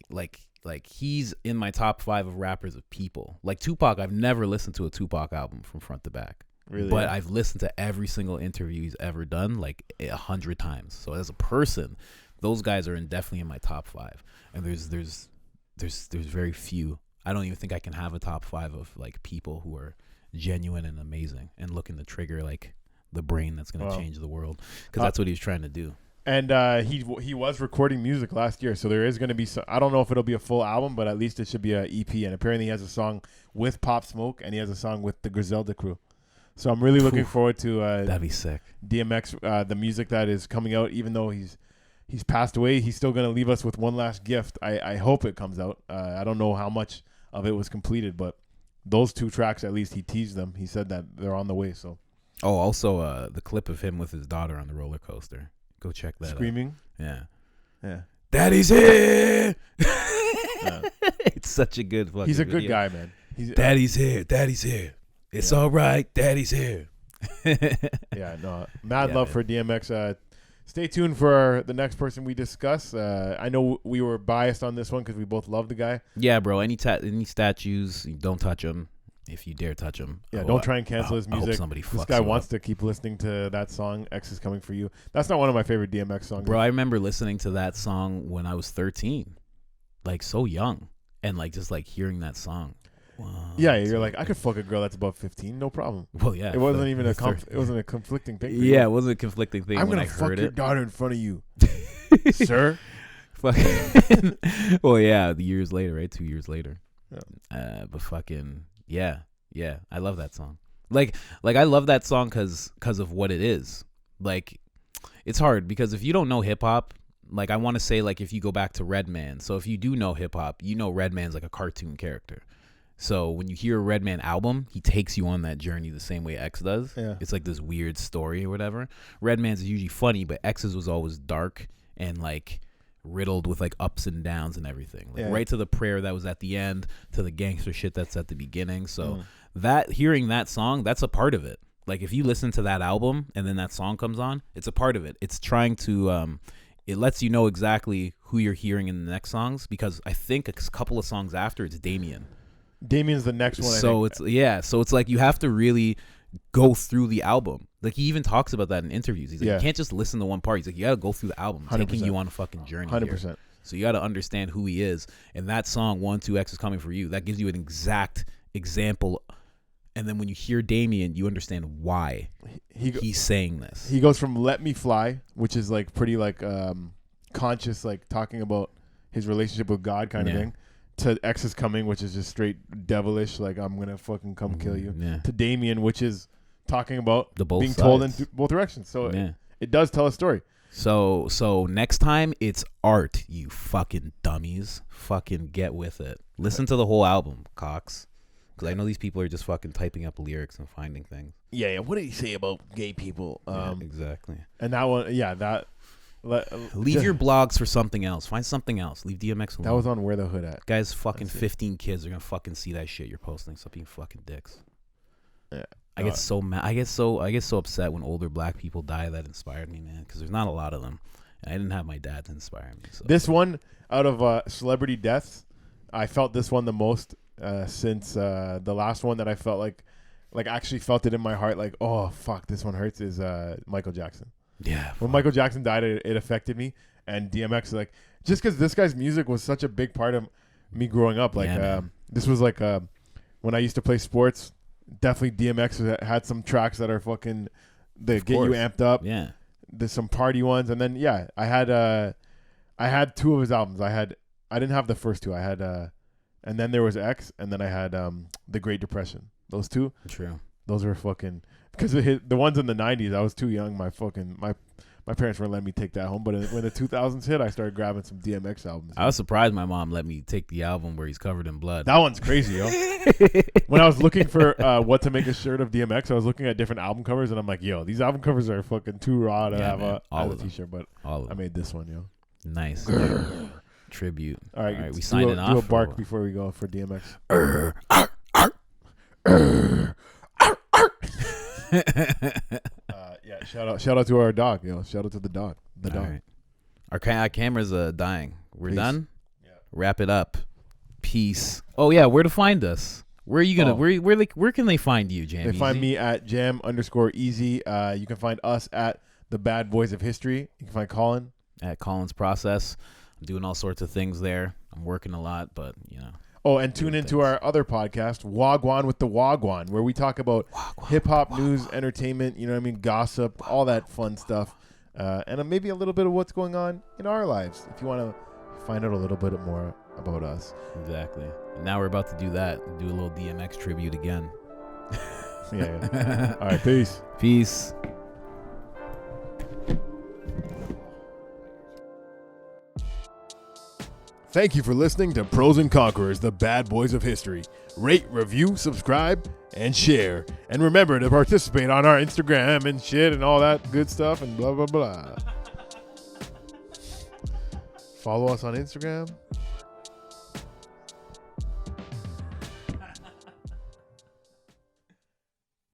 he's in my top 5 of rappers of people. Like Tupac, I've never listened to a Tupac album from front to back. Really? But I've listened to every single interview he's ever done like 100 times. So as a person, those guys are definitely in my top 5. And there's very few. I don't even think I can have a top 5 of like people who are genuine and amazing and looking to trigger like the brain that's going to change the world, because that's what he was trying to do. And he was recording music last year, so there is going to be I don't know if it'll be a full album, but at least it should be an EP. And apparently he has a song with Pop Smoke, and he has a song with the Griselda crew. So I'm really looking forward to that'd be sick. DMX, the music that is coming out. Even though he's passed away, he's still going to leave us with one last gift. I hope it comes out. I don't know how much of it was completed, but those 2 tracks, at least he teased them. He said that they're on the way. So also the clip of him with his daughter on the roller coaster. Go check that Screaming? out. Yeah. Daddy's here! It's such a good fucking He's a video. good guy, man. Daddy's here. It's all right. Daddy's here. Mad love for DMX. Stay tuned for the next person we discuss. I know we were biased on this one because we both love the guy. Yeah, bro. Any statues, don't touch them. If you dare touch him. Yeah, don't try and cancel his music. I hope somebody this fucks guy him wants up. to keep listening to that song, X is Coming For You. That's not one of my favorite DMX songs. Bro, I remember listening to that song when I was 13. Like, so young. And, like, just, like, hearing that song. Wow, you're like, I could fuck a girl that's about 15, no problem. Well, yeah. It wasn't even it wasn't a conflicting thing. Yeah, it wasn't a conflicting thing I'm when gonna I fuck heard your it. daughter in front of you, sir. Fucking. Well, yeah, the years later, right? 2 years later. Yeah. But fucking, yeah, I love that song. Like I love that song because of what it is. Like, it's hard because if you don't know hip hop, like I want to say, like if you go back to Redman. So if you do know hip hop, you know Redman's like a cartoon character. So when you hear a Redman album, he takes you on that journey the same way X does. Yeah. It's like this weird story or whatever. Redman's is usually funny, but X's was always dark and like riddled with like ups and downs and everything. Like right to the prayer that was at the end, to the gangster shit that's at the beginning. So that hearing that song, that's a part of it. Like if you listen to that album and then that song comes on, it's a part of it. It's trying to it lets you know exactly who you're hearing in the next songs, because I think a couple of songs after it's Damien's the next one. So it's like you have to really go through the album. Like he even talks about that in interviews. He's like, you can't just listen to one part. He's like, you got to go through the album, 100%. taking you on a fucking journey. 100%. Here. So you got to understand who he is. And that song, 1-2 X is Coming For You, that gives you an exact example. And then when you hear Damien, you understand why he's saying this. He goes from Let Me Fly, which is like pretty like conscious, like talking about his relationship with God kind of thing, to X is Coming, which is just straight devilish, like I'm gonna fucking come kill you. To Damien, which is talking about being told in both directions. So it does tell a story. So next time it's art, you fucking dummies. Fucking get with it. Listen to the whole album, Cox. Because I know these people are just fucking typing up lyrics and finding things. Yeah. What did he say about gay people? Exactly. And that one, leave your blogs for something else. Find something else. Leave DMX alone. That was on Where the Hood At. Guys, fucking 15 kids are gonna fucking see that shit you're posting. Stop being fucking dicks. Yeah. I get so mad. I get so upset when older black people die. That inspired me, man. Because there's not a lot of them, and I didn't have my dad to inspire me. So. This one, out of celebrity deaths, I felt this one the most since the last one that I felt like actually felt it in my heart. Like, oh fuck, this one hurts. Is Michael Jackson. Yeah. When Michael Jackson died, it affected me. And DMX, like, just because this guy's music was such a big part of me growing up. Like, this was like when I used to play sports. Definitely DMX had some tracks that are fucking, they get you amped up. Yeah. there's some party ones, and then I had two of his albums. I didn't have the first two. I had and then there was X, and then I had The Great Depression. Those two. True. Those were fucking, because the ones in the 90s, I was too young. My parents weren't letting me take that home. But when the 2000s hit, I started grabbing some DMX albums. I was surprised my mom let me take the album where he's covered in blood. That one's crazy, yo. When I was looking for what to make a shirt of DMX, I was looking at different album covers, and I'm like, yo, these album covers are fucking too raw to have a t-shirt. But I made this one, yo. Nice. Tribute. All right, we signing off. Do a bark before we go for DMX. Shout out to our dog, yo. Shout out to the dog. The dog. Right. Our cameras dying. We're Peace. done. Yeah. Wrap it up. Peace. Oh yeah, where to find us? Where are you gonna? Where can they find you, Jam? They find me at jam_easy. You can find us at the Bad Boys of History. You can find Colin at Colin's Process. I'm doing all sorts of things there. I'm working a lot, but you know. Oh, and tune into our other podcast, Wagwan with the Wagwan, where we talk about hip-hop news, entertainment, you know what I mean, gossip, all that fun stuff, and maybe a little bit of what's going on in our lives, if you want to find out a little bit more about us. Exactly. And now we're about to do that, do a little DMX tribute again. Yeah. All right, peace. Peace. Thank you for listening to Pros and Conquerors, the Bad Boys of History. Rate, review, subscribe, and share. And remember to participate on our Instagram and shit and all that good stuff and blah, blah, blah. Follow us on Instagram.